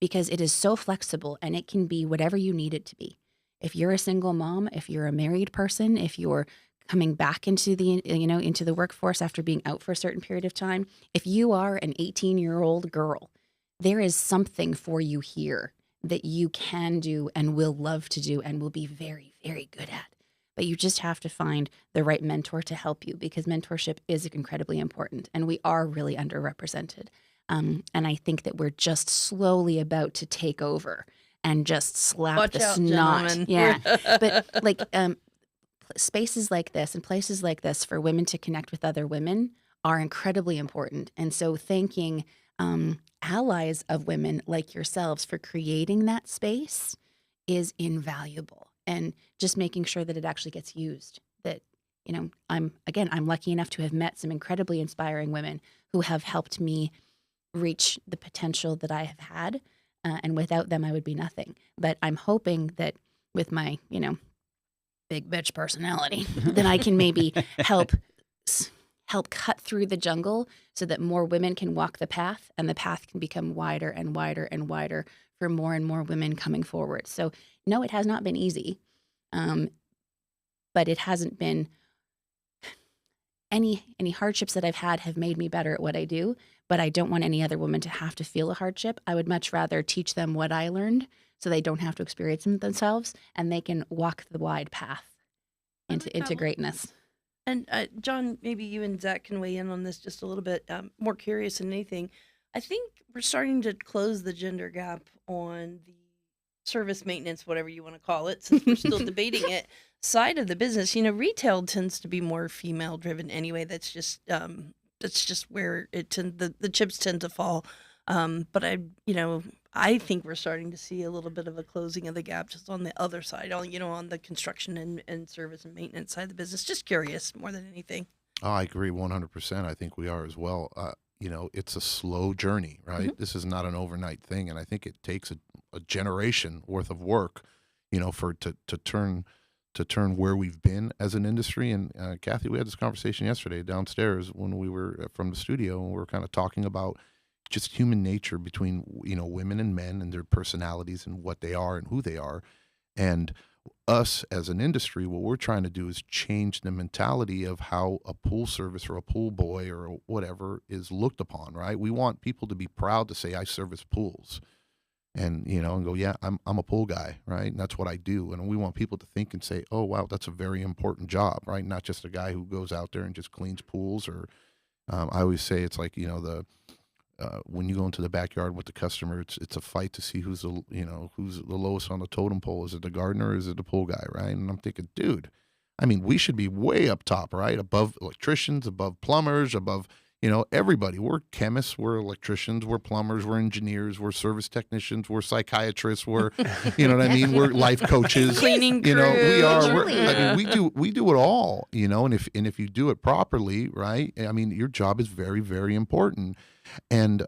because it is so flexible and it can be whatever you need it to be. If you're a single mom, if you're a married person, if you're coming back into the workforce after being out for a certain period of time, if you are an 18-year-old girl, there is something for you here that you can do and will love to do and will be very, very good at. But you just have to find the right mentor to help you, because mentorship is incredibly important, and we are really underrepresented. And I think that we're just slowly about to take over and just slap Watch the out, snot. gentlemen. Yeah, but like spaces like this and places like this for women to connect with other women are incredibly important. And so thanking allies of women like yourselves for creating that space is invaluable. And just making sure that it actually gets used. That, I'm lucky enough to have met some incredibly inspiring women who have helped me reach the potential that I have had. And without them, I would be nothing. But I'm hoping that with my, big bitch personality, that I can maybe help cut through the jungle so that more women can walk the path, and the path can become wider and wider and wider for more and more women coming forward. So no, it has not been easy, but it hasn't been any hardships that I've had have made me better at what I do. But I don't want any other woman to have to feel a hardship. I would much rather teach them what I learned so they don't have to experience them themselves, and they can walk the wide path into greatness. And John, maybe you and Zach can weigh in on this just a little bit. More curious than anything, I think we're starting to close the gender gap on the service maintenance, whatever you want to call it, since we're still debating it, side of the business. Retail tends to be more female driven anyway. That's just where the chips tend to fall. But I think we're starting to see a little bit of a closing of the gap just on the other side, on the construction and service and maintenance side of the business. Just curious more than anything. Oh, I agree 100%. I think we are as well. It's a slow journey, right? Mm-hmm. This is not an overnight thing. And I think it takes a generation worth of work, for to turn where we've been as an industry. And Kathy, we had this conversation yesterday downstairs when we were from the studio, and we were kind of talking about just human nature between, women and men and their personalities and what they are and who they are. And us as an industry, what we're trying to do is change the mentality of how a pool service or a pool boy or whatever is looked upon, right? We want people to be proud to say, I service pools. And, and go, yeah, I'm a pool guy, right? And that's what I do. And we want people to think and say, oh, wow, that's a very important job, right? Not just a guy who goes out there and just cleans pools. Or I always say it's like, when you go into the backyard with the customer, it's a fight to see who's the lowest on the totem pole. Is it the gardener or is it the pool guy, right? And I'm thinking, dude, we should be way up top, right? Above electricians, above plumbers, above everybody. We're chemists, we're electricians, we're plumbers, we're engineers, we're service technicians, we're psychiatrists, we're, we're life coaches, cleaning crew. We are. We do it all, and if you do it properly, right? Your job is very, very important. And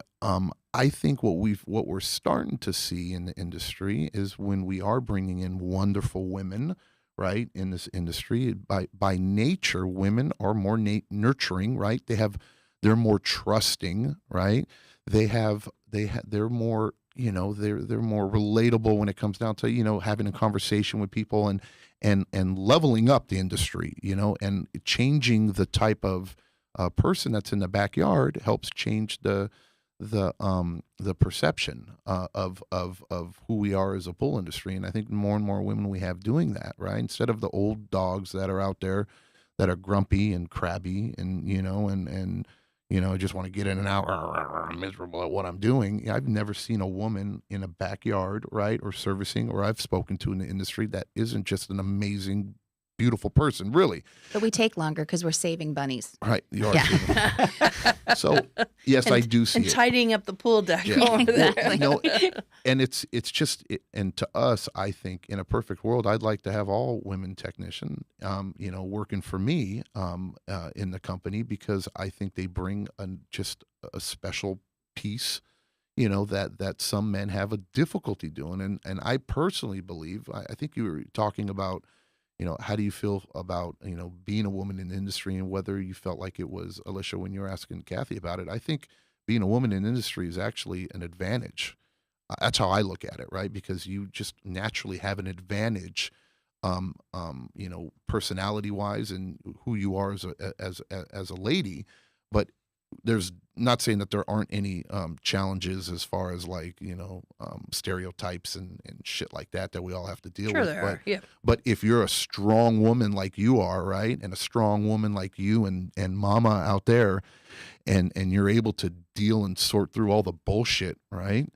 I think what we're starting to see in the industry is when we are bringing in wonderful women, right, in this industry. By nature, women are more nurturing, right? They're more trusting, right? They're more, they're more relatable when it comes down to, having a conversation with people and leveling up the industry, and changing the type of person that's in the backyard helps change the perception of who we are as a pool industry. And I think more and more women we have doing that, right? Instead of the old dogs that are out there that are grumpy and crabby and just want to get in and out, I'm miserable at what I'm doing. I've never seen a woman in a backyard, right, or servicing, or I've spoken to in the industry that isn't just an amazing beautiful person, really. But we take longer because we're saving bunnies. Right. You are. Yeah. So yes, I do see and it. tidying up the pool deck. Yeah. over there. And it's just, and to us, I think in a perfect world, I'd like to have all women technician, working for me in the company, because I think they bring just a special piece, that some men have a difficulty doing. And I personally believe, I think you were talking about, how do you feel about, being a woman in the industry, and whether you felt like it was, Alicia, when you were asking Kathy about it. I think being a woman in the industry is actually an advantage. That's how I look at it, right? Because you just naturally have an advantage, personality wise, and who you are as a lady. But there's not saying that there aren't any challenges as far as like, stereotypes and shit like that we all have to deal Sure with. there are. Yeah. But if you're a strong woman like you are, right, and a strong woman like you and Mama out there, and you're able to deal and sort through all the bullshit, right,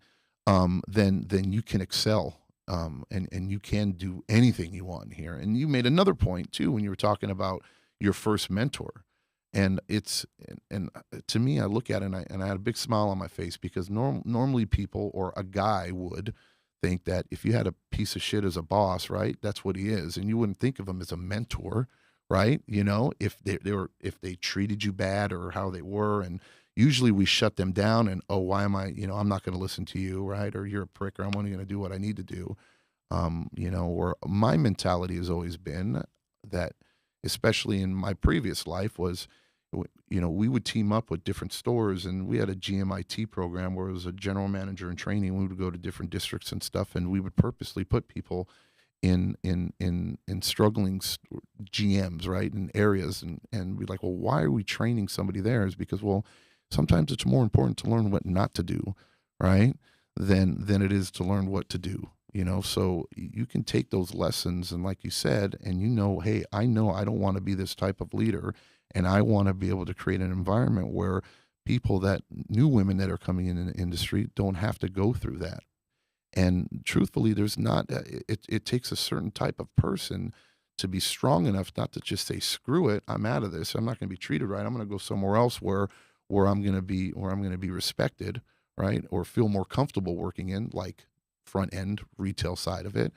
then you can excel. And you can do anything you want here. And you made another point too when you were talking about your first mentor. And to me, I look at it and I had a big smile on my face, because normally people, or a guy, would think that if you had a piece of shit as a boss, right, that's what he is, and you wouldn't think of him as a mentor, right? If they treated you bad, or how they were, and usually we shut them down, and why am I, I'm not going to listen to you, right? Or you're a prick, or I'm only going to do what I need to do, Or my mentality has always been that, especially in my previous life, was, we would team up with different stores, and we had a GMIT program where it was a general manager in training. We would go to different districts and stuff, and we would purposely put people in struggling GMs, right, in areas, and we'd like, well, why are we training somebody there? Is because, well, sometimes it's more important to learn what not to do, right, than it is to learn what to do. So you can take those lessons, and like you said, and hey, I know I don't want to be this type of leader, and I want to be able to create an environment where new women that are coming in the industry don't have to go through that. And truthfully, there's not, it takes a certain type of person to be strong enough not to just say, screw it, I'm out of this, I'm not going to be treated right, I'm going to go somewhere else where I'm going to be respected, right, or feel more comfortable working in, like, front end retail side of it,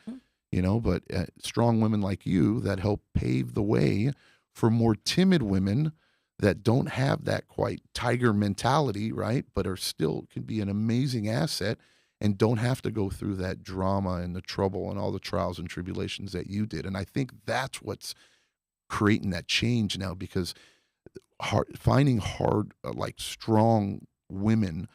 but strong women like you that help pave the way for more timid women that don't have that quite tiger mentality, right, but are still can be an amazing asset, and don't have to go through that drama and the trouble and all the trials and tribulations that you did. And I think that's what's creating that change now, because finding strong women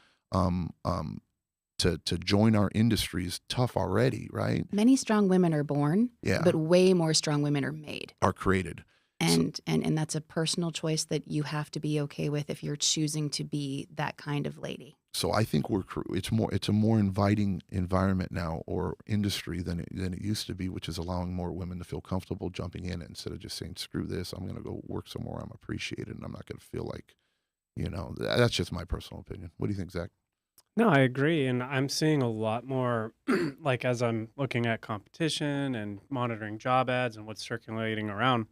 to join our industry is tough already, right? Many strong women are born, Yeah. but way more strong women are made. Are created. And that's a personal choice that you have to be okay with if you're choosing to be that kind of lady. So I think it's a more inviting environment now, or industry, than it used to be, which is allowing more women to feel comfortable jumping in it, instead of just saying, screw this, I'm going to go work somewhere I'm appreciated, and I'm not going to feel like, that's just my personal opinion. What do you think, Zach? No, I agree. And I'm seeing a lot more, like as I'm looking at competition and monitoring job ads and what's circulating around,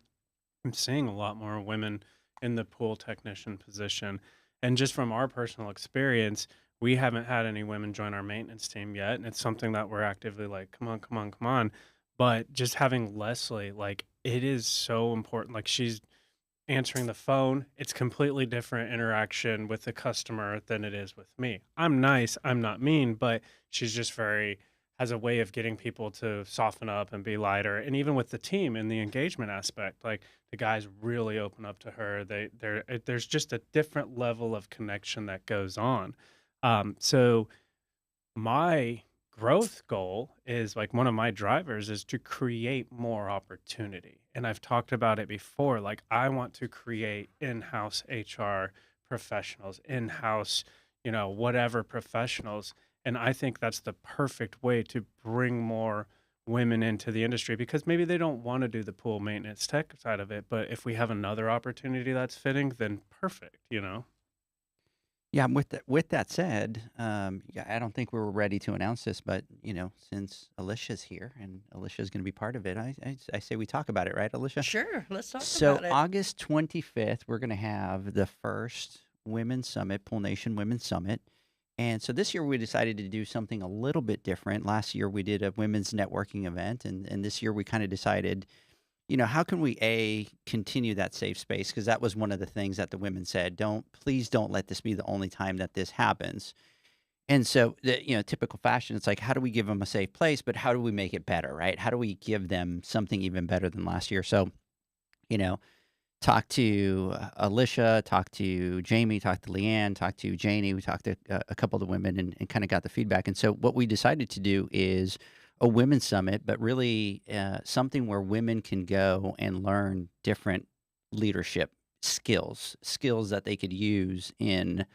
I'm seeing a lot more women in the pool technician position. And just from our personal experience, we haven't had any women join our maintenance team yet. And it's something that we're actively like, come on. But just having Leslie, like, it is so important. Like, she's answering the phone, it's completely different interaction with the customer than it is with me. I'm nice, I'm not mean, but she's just has a way of getting people to soften up and be lighter. And even with the team and the engagement aspect, like, the guys really open up to her. There's just a different level of connection that goes on. So my growth goal is, like, one of my drivers is to create more opportunity. And I've talked about it before. Like, I want to create in-house HR professionals, in-house, whatever professionals. And I think that's the perfect way to bring more women into the industry, because maybe they don't want to do the pool maintenance tech side of it. But if we have another opportunity that's fitting, then perfect, Yeah, with that said, yeah, I don't think we were ready to announce this, but since Alicia's here and Alicia's going to be part of it, I say we talk about it, right, Alicia? Sure, let's talk So about it. August 25th, we're going to have the first Women's Summit, Pool Nation Women's Summit. And so this year we decided to do something a little bit different. Last year we did a women's networking event, and this year we kind of decided, how can we continue that safe space? Because that was one of the things that the women said, please don't let this be the only time that this happens. And so, typical fashion, it's like, how do we give them a safe place, but how do we make it better, right? How do we give them something even better than last year? So, talk to Alicia, talk to Jamie, talk to Leanne, talk to Janie. We talked to a couple of the women and kind of got the feedback. And so what we decided to do is a women's summit, but really something where women can go and learn different leadership skills that they could use in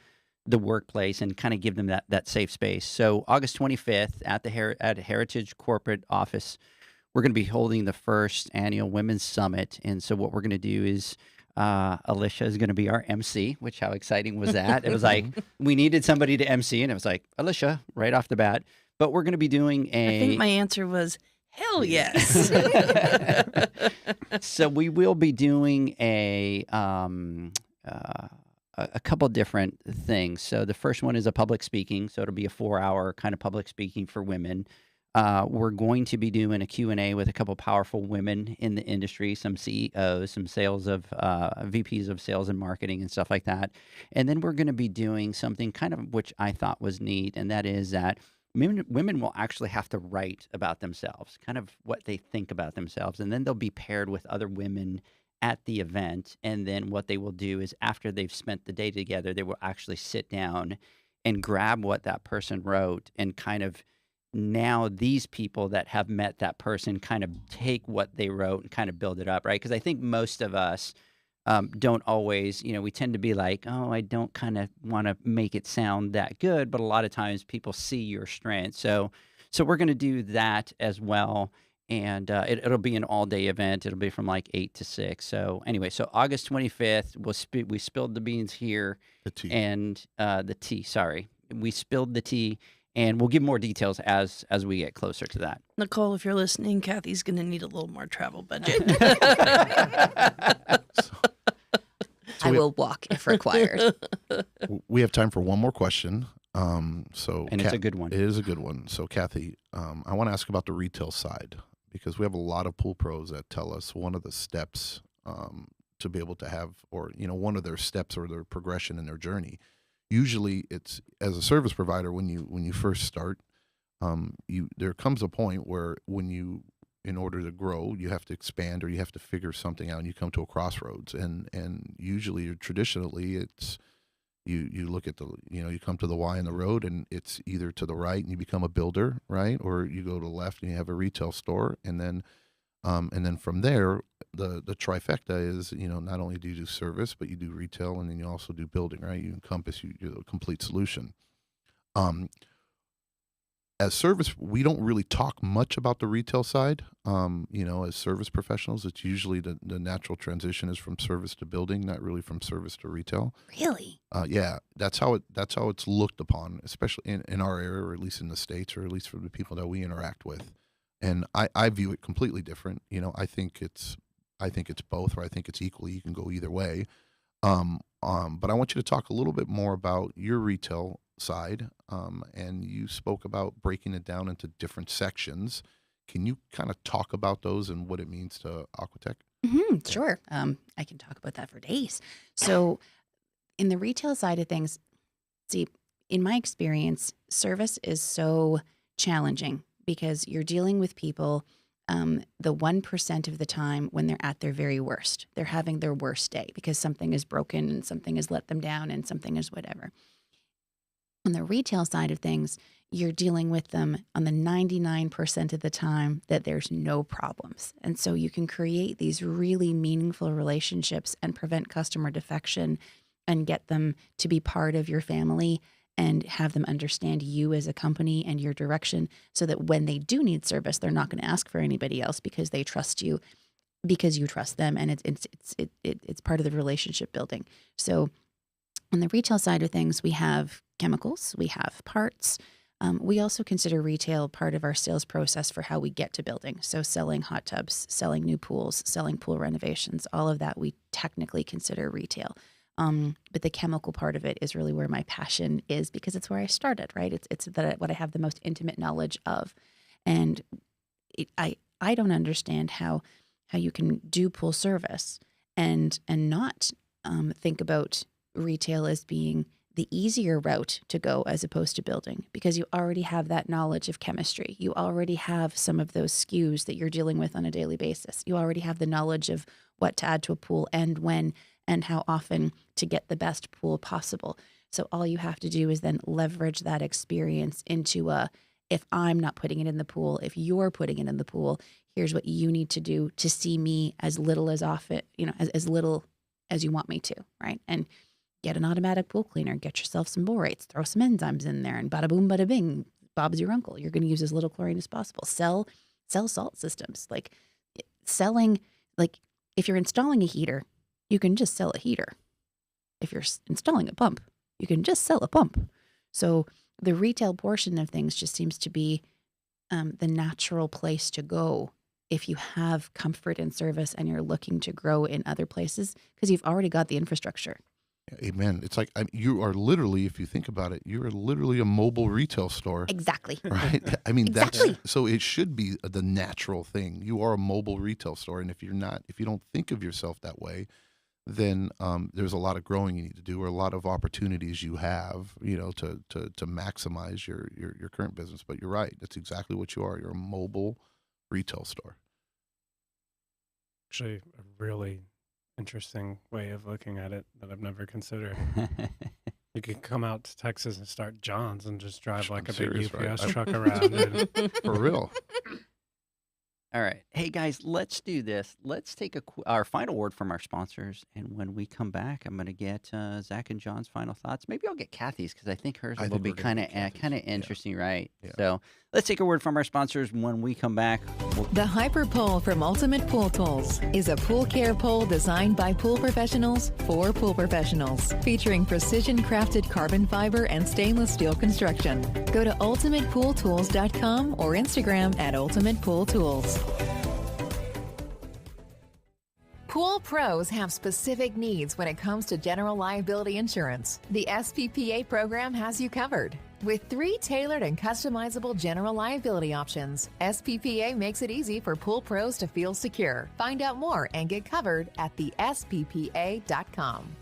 the workplace and kind of give them that safe space. So August 25th at Heritage Corporate Office, we're going to be holding the first annual Women's Summit. And so what we're going to do is Alicia is going to be our MC, which how exciting was that? It was like we needed somebody to MC, and it was like, Alicia, right off the bat. But we're going to be doing I think my answer was, hell yes. So we will be doing a couple different things. So the first one is a public speaking. So it'll be a 4-hour kind of public speaking for women. We're going to be doing a Q&A with a couple powerful women in the industry, some CEOs, some sales of VPs of sales and marketing and stuff like that. And then we're going to be doing something kind of which I thought was neat, and that is that women will actually have to write about themselves, kind of what they think about themselves, and then they'll be paired with other women at the event. And then what they will do is after they've spent the day together, they will actually sit down and grab what that person wrote and kind of now these people that have met that person kind of take what they wrote and kind of build it up, right? Because I think most of us don't always, we tend to be like, oh, I don't kind of want to make it sound that good, but a lot of times people see your strength. So we're going to do that as well, and it'll be an all-day event. It'll be from like 8 to 6. So anyway, so August 25th, we spilled the beans here. The tea. And the tea, sorry. We spilled the tea. And we'll give more details as we get closer to that. Nicole, if you're listening, Kathy's going to need a little more travel budget. I will walk if required. We have time for one more question. It's a good one. It is a good one. So, Kathy, I want to ask about the retail side, because we have a lot of pool pros that tell us one of the steps to be able to have, or one of their steps or their progression in their journey. Usually it's as a service provider, when you first start, there comes a point where in order to grow, you have to expand or you have to figure something out, and you come to a crossroads. And usually traditionally it's you look at you come to the Y in the road, and it's either to the right and you become a builder, right? Or you go to the left and you have a retail store, and then from there, the trifecta is, not only do you do service, but you do retail, and then you also do building, right? You encompass you're the complete solution. As service, we don't really talk much about the retail side. As service professionals, it's usually the natural transition is from service to building, not really from service to retail. Really? Yeah, that's how it's looked upon, especially in our area, or at least in the States, or at least for the people that we interact with. And I view it completely different. I think it's both, or I think it's equally. You can go either way. But I want you to talk a little bit more about your retail side. And you spoke about breaking it down into different sections. Can you kind of talk about those and what it means to Aqua-Tech? Mm-hmm, sure. I can talk about that for days. So in the retail side of things, see, in my experience, service is so challenging, because you're dealing with people the 1% of the time when they're at their very worst. They're having their worst day because something is broken and something has let them down and something is whatever. On the retail side of things, you're dealing with them on the 99% of the time that there's no problems. And so you can create these really meaningful relationships and prevent customer defection and get them to be part of your family and have them understand you as a company and your direction, so that when they do need service, they're not going to ask for anybody else, because they trust you, because you trust them, and it's part of the relationship building. So On the retail side of things, we have chemicals, we have parts. We also consider retail part of our sales process for how we get to building. So selling hot tubs, selling new pools, selling pool renovations, all of that we technically consider retail. But the chemical part of it is really where my passion is because it's where I started, right? It's what I have the most intimate knowledge of. And I don't understand how you can do pool service and not think about retail as being the easier route to go as opposed to building, because you already have that knowledge of chemistry. You already have some of those SKUs that you're dealing with on a daily basis. You already have the knowledge of what to add to a pool and when and how often to get the best pool possible. So all you have to do is then leverage that experience into if I'm not putting it in the pool, if you're putting it in the pool, here's what you need to do to see me as little as often, as little as you want me to, right? And get an automatic pool cleaner, get yourself some borates, throw some enzymes in there, and bada boom, bada bing, Bob's your uncle. You're going to use as little chlorine as possible. Sell salt systems. Like selling, like if you're installing a heater, you can just sell a heater. If you're installing a pump, you can just sell a pump. So the retail portion of things just seems to be the natural place to go if you have comfort in service and you're looking to grow in other places because you've already got the infrastructure. Amen. It's like you are literally, if you think about it, you are literally a mobile retail store. Exactly. Right? I mean, Exactly. so it should be the natural thing. You are a mobile retail store. And if you don't think of yourself that way, then there's a lot of growing you need to do or a lot of opportunities you have, to maximize your current business. But you're right. That's exactly what you are. You're a mobile retail store. Actually, a really interesting way of looking at it that I've never considered. You could come out to Texas and start John's and just drive like a big UPS truck around. And... For real. All right. Hey, guys, let's do this. Let's take our final word from our sponsors. And when we come back, I'm going to get Zach and John's final thoughts. Maybe I'll get Kathy's because I think hers will be kind of interesting, right? Yeah. So let's take a word from our sponsors. When we come back, The Hyper Pole from Ultimate Pool Tools is a pool care pole designed by pool professionals for pool professionals, featuring precision-crafted carbon fiber and stainless steel construction. Go to ultimatepooltools.com or Instagram at Ultimate Pool Tools. Pool pros have specific needs when it comes to general liability insurance. The SPPA program has you covered. With 3 tailored and customizable general liability options, SPPA makes it easy for pool pros to feel secure. Find out more and get covered at thesppa.com.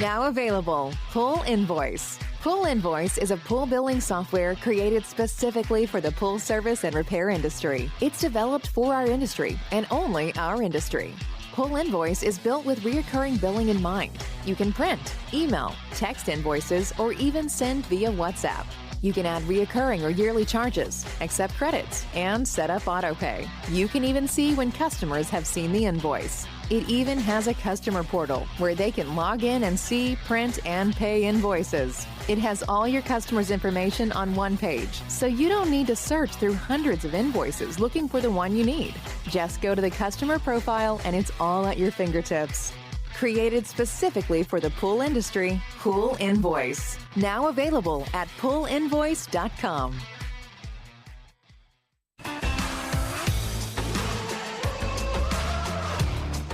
Now available, Pool Invoice. Pool Invoice is a pool billing software created specifically for the pool service and repair industry. It's developed for our industry and only our industry. Pool Invoice is built with recurring billing in mind. You can print, email, text invoices, or even send via WhatsApp. You can add reoccurring or yearly charges, accept credits, and set up autopay. You can even see when customers have seen the invoice. It even has a customer portal where they can log in and see, print, and pay invoices. It has all your customers' information on one page, so you don't need to search through hundreds of invoices looking for the one you need. Just go to the customer profile and it's all at your fingertips. Created specifically for the pool industry, Pool Invoice. Now available at poolinvoice.com.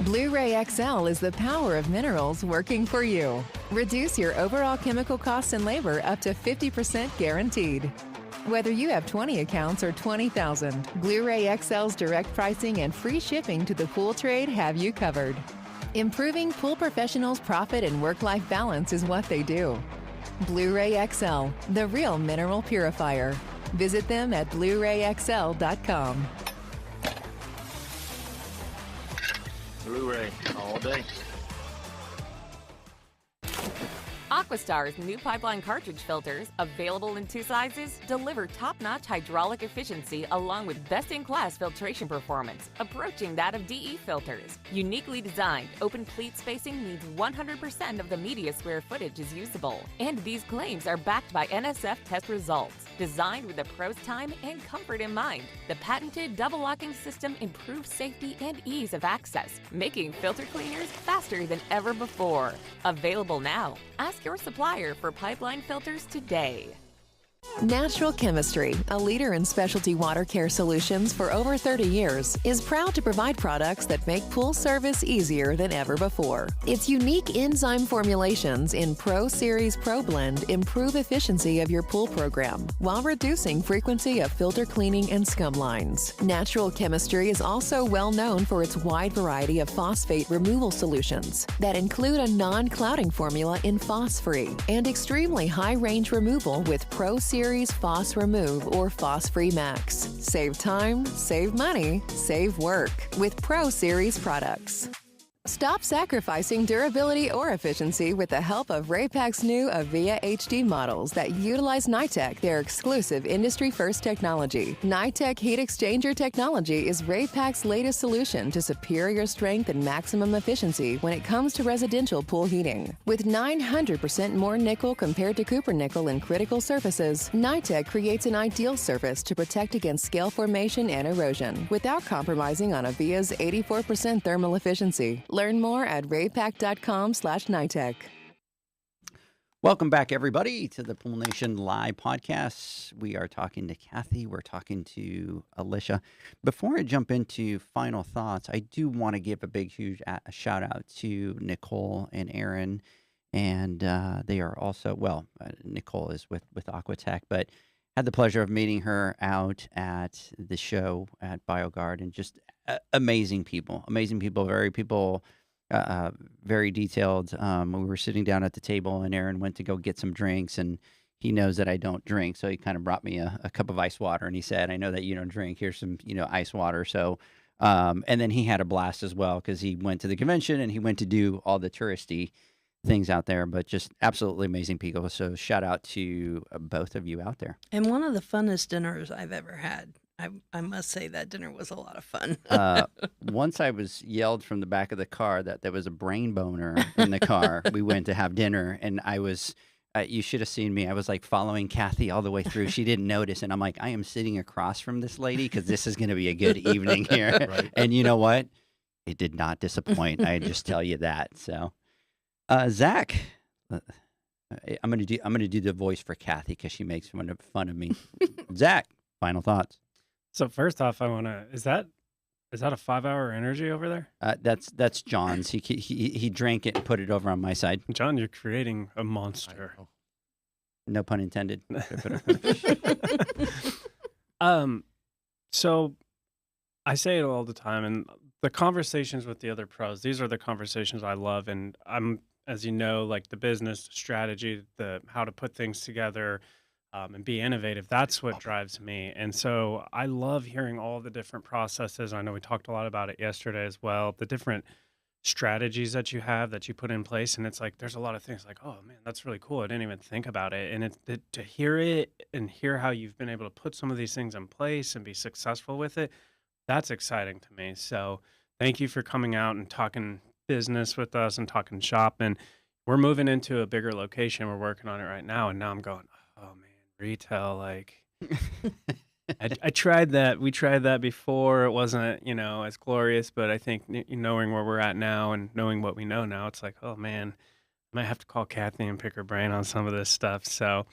Blu-ray XL is the power of minerals working for you. Reduce your overall chemical costs and labor up to 50% guaranteed. Whether you have 20 accounts or 20,000, Blu-ray XL's direct pricing and free shipping to the pool trade have you covered. Improving pool professionals' profit and work-life balance is what they do. Blu-ray XL, the real mineral purifier. Visit them at BluRayXL.com. Blu-ray all day. Aqua-Star's new pipeline cartridge filters, available in 2 sizes, deliver top-notch hydraulic efficiency along with best-in-class filtration performance, approaching that of DE filters. Uniquely designed, open pleat spacing means 100% of the media square footage is usable. And these claims are backed by NSF test results. Designed with the pro's time and comfort in mind, the patented double locking system improves safety and ease of access, making filter cleaners faster than ever before. Available now. Ask your supplier for pipeline filters today. Natural Chemistry, a leader in specialty water care solutions for over 30 years, is proud to provide products that make pool service easier than ever before. Its unique enzyme formulations in Pro Series Pro Blend improve efficiency of your pool program while reducing frequency of filter cleaning and scum lines. Natural Chemistry is also well known for its wide variety of phosphate removal solutions that include a non-clouding formula in Phos-Free and extremely high-range removal with Pro Series Phos Remove or Phos-Free Max. Save time, save money, save work with Pro Series products. Stop sacrificing durability or efficiency with the help of Raypak's new Avia HD models that utilize NITEC, their exclusive industry-first technology. NITEC heat exchanger technology is Raypak's latest solution to superior strength and maximum efficiency when it comes to residential pool heating. With 900% more nickel compared to copper nickel in critical surfaces, NITEC creates an ideal surface to protect against scale formation and erosion without compromising on Avia's 84% thermal efficiency. Learn more at raypak.com/NITEC. Welcome back, everybody, to the Pool Nation Live podcast. We are talking to Kathi. We're talking to Alicia. Before I jump into final thoughts, I do want to give a big, huge shout out to Nicole and Aaron. And they are also, Nicole is with Aqua-Tech, but had the pleasure of meeting her out at the show at BioGuard, and just amazing people, very detailed. We were sitting down at the table, and Aaron went to go get some drinks, and he knows that I don't drink, so he kind of brought me a cup of ice water, and he said, "I know that you don't drink. Here's some, ice water." So, and then he had a blast as well because he went to the convention and he went to do all the touristy things out there, but just absolutely amazing people. So shout out to both of you out there. And one of the funnest dinners I've ever had. I must say that dinner was a lot of fun. Once I was yelled from the back of the car that there was a brain boner in the car. We went to have dinner, and I was, you should have seen me. I was like following Kathi all the way through. She didn't notice, and I'm like, I am sitting across from this lady because this is going to be a good evening here. Right. And you know what? It did not disappoint. I just tell you that. So, Zach, I'm gonna do the voice for Kathi because she makes fun of me. Zach, final thoughts. So first off, I want to, is that a 5-hour energy over there? That's John's. He drank it and put it over on my side. John, you're creating a monster. No pun intended. So I say it all the time, and the conversations with the other pros, these are the conversations I love. And I'm, as you know, like the business strategy, the how to put things together, and be innovative. That's what drives me. And so I love hearing all the different processes. I know we talked a lot about it yesterday as well, the different strategies that you have that you put in place. And it's like, there's a lot of things like, oh man, that's really cool. I didn't even think about it. And to hear it and hear how you've been able to put some of these things in place and be successful with it, that's exciting to me. So thank you for coming out and talking business with us and talking shop. And we're moving into a bigger location. We're working on it right now. And now I'm going, oh man, retail, like I tried that. We tried that before. It wasn't, as glorious, but I think knowing where we're at now and knowing what we know now, it's like, oh man, I might have to call Kathi and pick her brain on some of this stuff. So,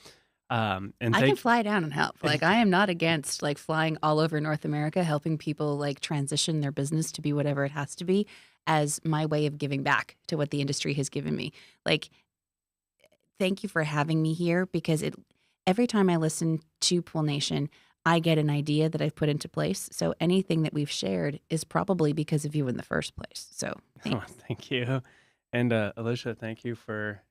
and I can fly down and help. Like, I am not against like flying all over North America, helping people like transition their business to be whatever it has to be as my way of giving back to what the industry has given me. Like, thank you for having me here, because every time I listen to Pool Nation, I get an idea that I've put into place. So anything that we've shared is probably because of you in the first place. So thank you. And Alicia, thank you for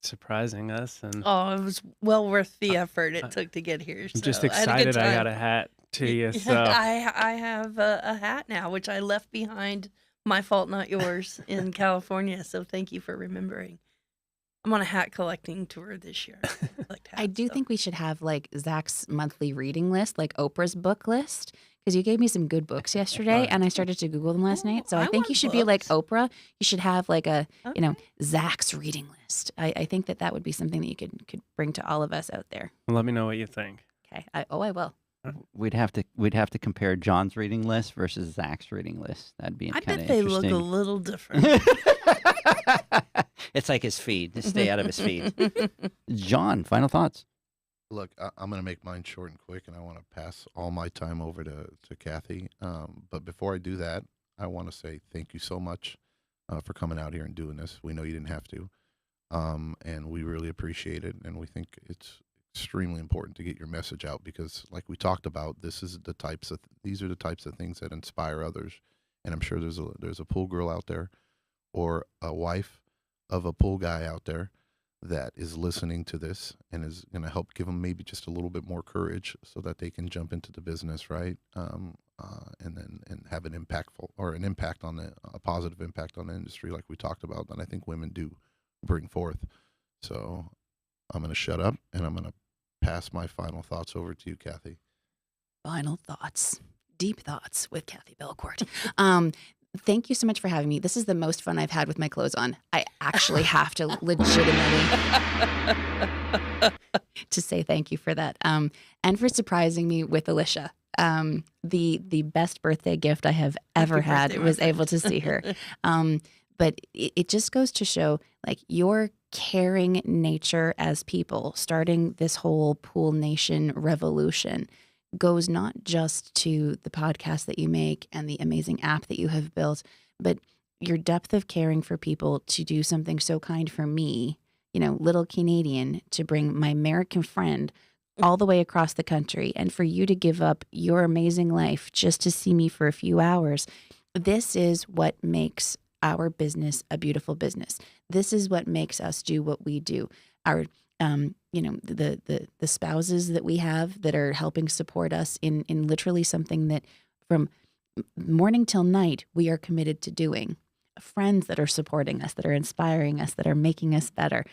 surprising us. And it was well worth the effort it took to get here. I'm just excited I got a hat to you. So I have a hat now, which I left behind, my fault, not yours, in California. So thank you for remembering. I'm on a hat collecting tour this year. I do think we should have like Zach's monthly reading list, like Oprah's book list, because you gave me some good books yesterday, and I started to Google them last night. So I think want you should be like books. Oprah. You should have like a, Okay. Zach's reading list. I think that would be something that you could bring to all of us out there. Let me know what you think. Okay. I will. We'd have to compare John's reading list versus Zach's reading list. That'd be I kind bet of they look interesting. a little different. It's like his feed. Just stay out of his feed. John, final thoughts. Look, I'm going to make mine short and quick, and I want to pass all my time over to Kathy. But before I do that, I want to say thank you so much for coming out here and doing this. We know you didn't have to, and we really appreciate it, and we think it's extremely important to get your message out because, like we talked about, these are the types of things that inspire others. And I'm sure there's a pool girl out there, or a wife of a pool guy out there that is listening to this and is going to help give them maybe just a little bit more courage so that they can jump into the business, right? And have an impact on a positive impact on the industry, like we talked about, that I think women do bring forth. So I'm going to shut up and I'm going to pass my final thoughts over to you, Kathy. Final thoughts, deep thoughts with Kathi Belcourt. Thank you so much for having me. This is the most fun I've had with my clothes on. I actually have to legitimately to say thank you for that. And for surprising me with Alicia. The best birthday gift I have ever had was able to see her. But it just goes to show like your caring nature as people, starting this whole Pool Nation revolution, goes not just to the podcast that you make and the amazing app that you have built, but your depth of caring for people to do something so kind for me, little Canadian, to bring my American friend all the way across the country, and for you to give up your amazing life just to see me for a few hours. This is what makes our business a beautiful business. This is what makes us do what we do. Our the spouses that we have that are helping support us in literally something that from morning till night we are committed to doing. Friends that are supporting us, that are inspiring us, that are making us better.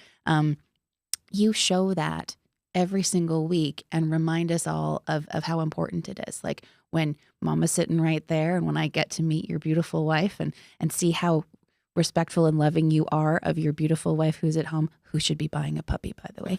You show that every single week and remind us all of how important it is. Like when Mama's sitting right there and when I get to meet your beautiful wife and see how respectful and loving you are of your beautiful wife who's at home, who should be buying a puppy, by the way.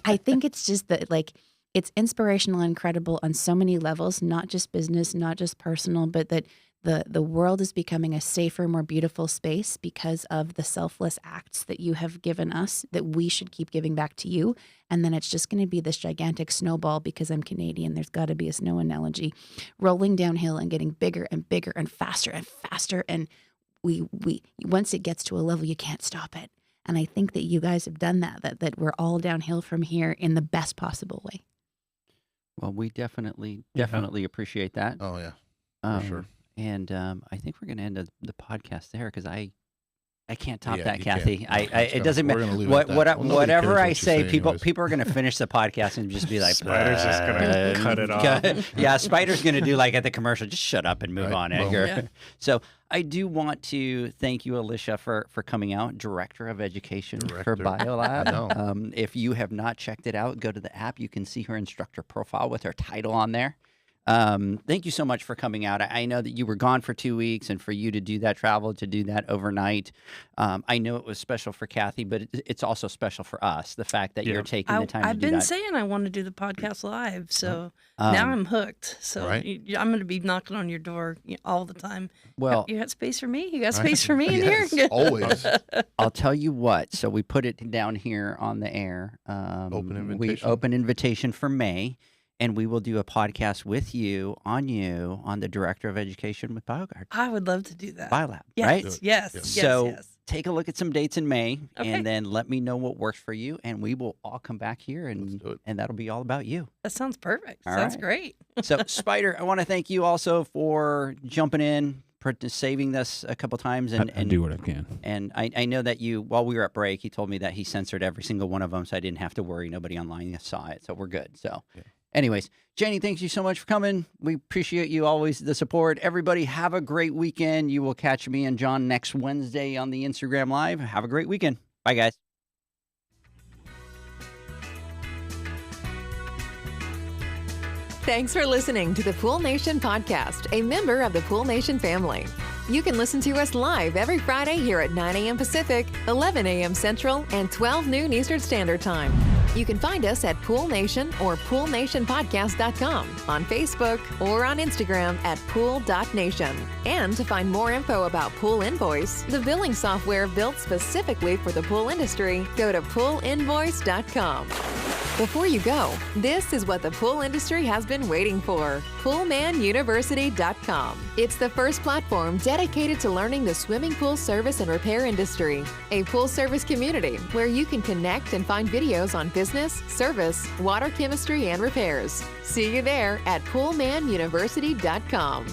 I think it's just that, like, it's inspirational and incredible on so many levels, not just business, not just personal, but that the world is becoming a safer, more beautiful space because of the selfless acts that you have given us that we should keep giving back to you. And then it's just going to be this gigantic snowball because I'm Canadian. There's got to be a snow analogy, rolling downhill and getting bigger and bigger and faster and faster. And we once it gets to a level, you can't stop it. And I think that you guys have done that we're all downhill from here in the best possible way. Well, we definitely appreciate that. Oh yeah, for sure. And I think we're going to end the podcast there because I can't top that, you Kathy. can't. It doesn't matter whatever I say. People are going to finish the podcast and just be like, Spider's just gonna cut it off. Yeah, Spider's going to do like at the commercial. Just shut up and move on, Edgar. Yeah. So I do want to thank you, Alicia, for coming out, Director of Education for BioLab. I know. If you have not checked it out, go to the app. You can see her instructor profile with her title on there. Thank you so much for coming out. I know that you were gone for 2 weeks, and for you to do that travel, to do that overnight, I know it was special for Kathy, but it's also special for us, the fact that you're taking the time to do that. I've been saying I want to do the podcast live, so now I'm hooked. So Right. I'm going to be knocking on your door all the time. Well, You got space for me? You got space for me in Yes, here? always. I'll tell you what. So we put it down here on the air. Open invitation. We open invitation for May. And we will do a podcast with you on the Director of Education with BioGuard. I would love to do that. BioLab, Yes, right? yes, Yes. yes, So yes. take a look at some dates in May, Okay. and then let me know what works for you, and we will all come back here, Let's and do it. that'll be all about you. That sounds perfect. All Sounds right. great. So, Spider, I want to thank you also for jumping in, for saving this a couple times, I do what I can. And I know that while we were at break, he told me that he censored every single one of them, so I didn't have to worry. Nobody online saw it, so we're good. So, anyways, Jenny, thank you so much for coming. We appreciate you always, the support. Everybody, have a great weekend. You will catch me and John next Wednesday on the Instagram Live. Have a great weekend. Bye, guys. Thanks for listening to the Pool Nation podcast, a member of the Pool Nation family. You can listen to us live every Friday here at 9 a.m. Pacific, 11 a.m. Central, and 12 noon Eastern Standard Time. You can find us at Pool Nation or poolnationpodcast.com, on Facebook, or on Instagram at pool.nation. And to find more info about Pool Invoice, the billing software built specifically for the pool industry, go to poolinvoice.com. Before you go, this is what the pool industry has been waiting for. PoolmanUniversity.com. It's the first platform dedicated to learning the swimming pool service and repair industry. A pool service community where you can connect and find videos on business, service, water chemistry, and repairs. See you there at PoolmanUniversity.com.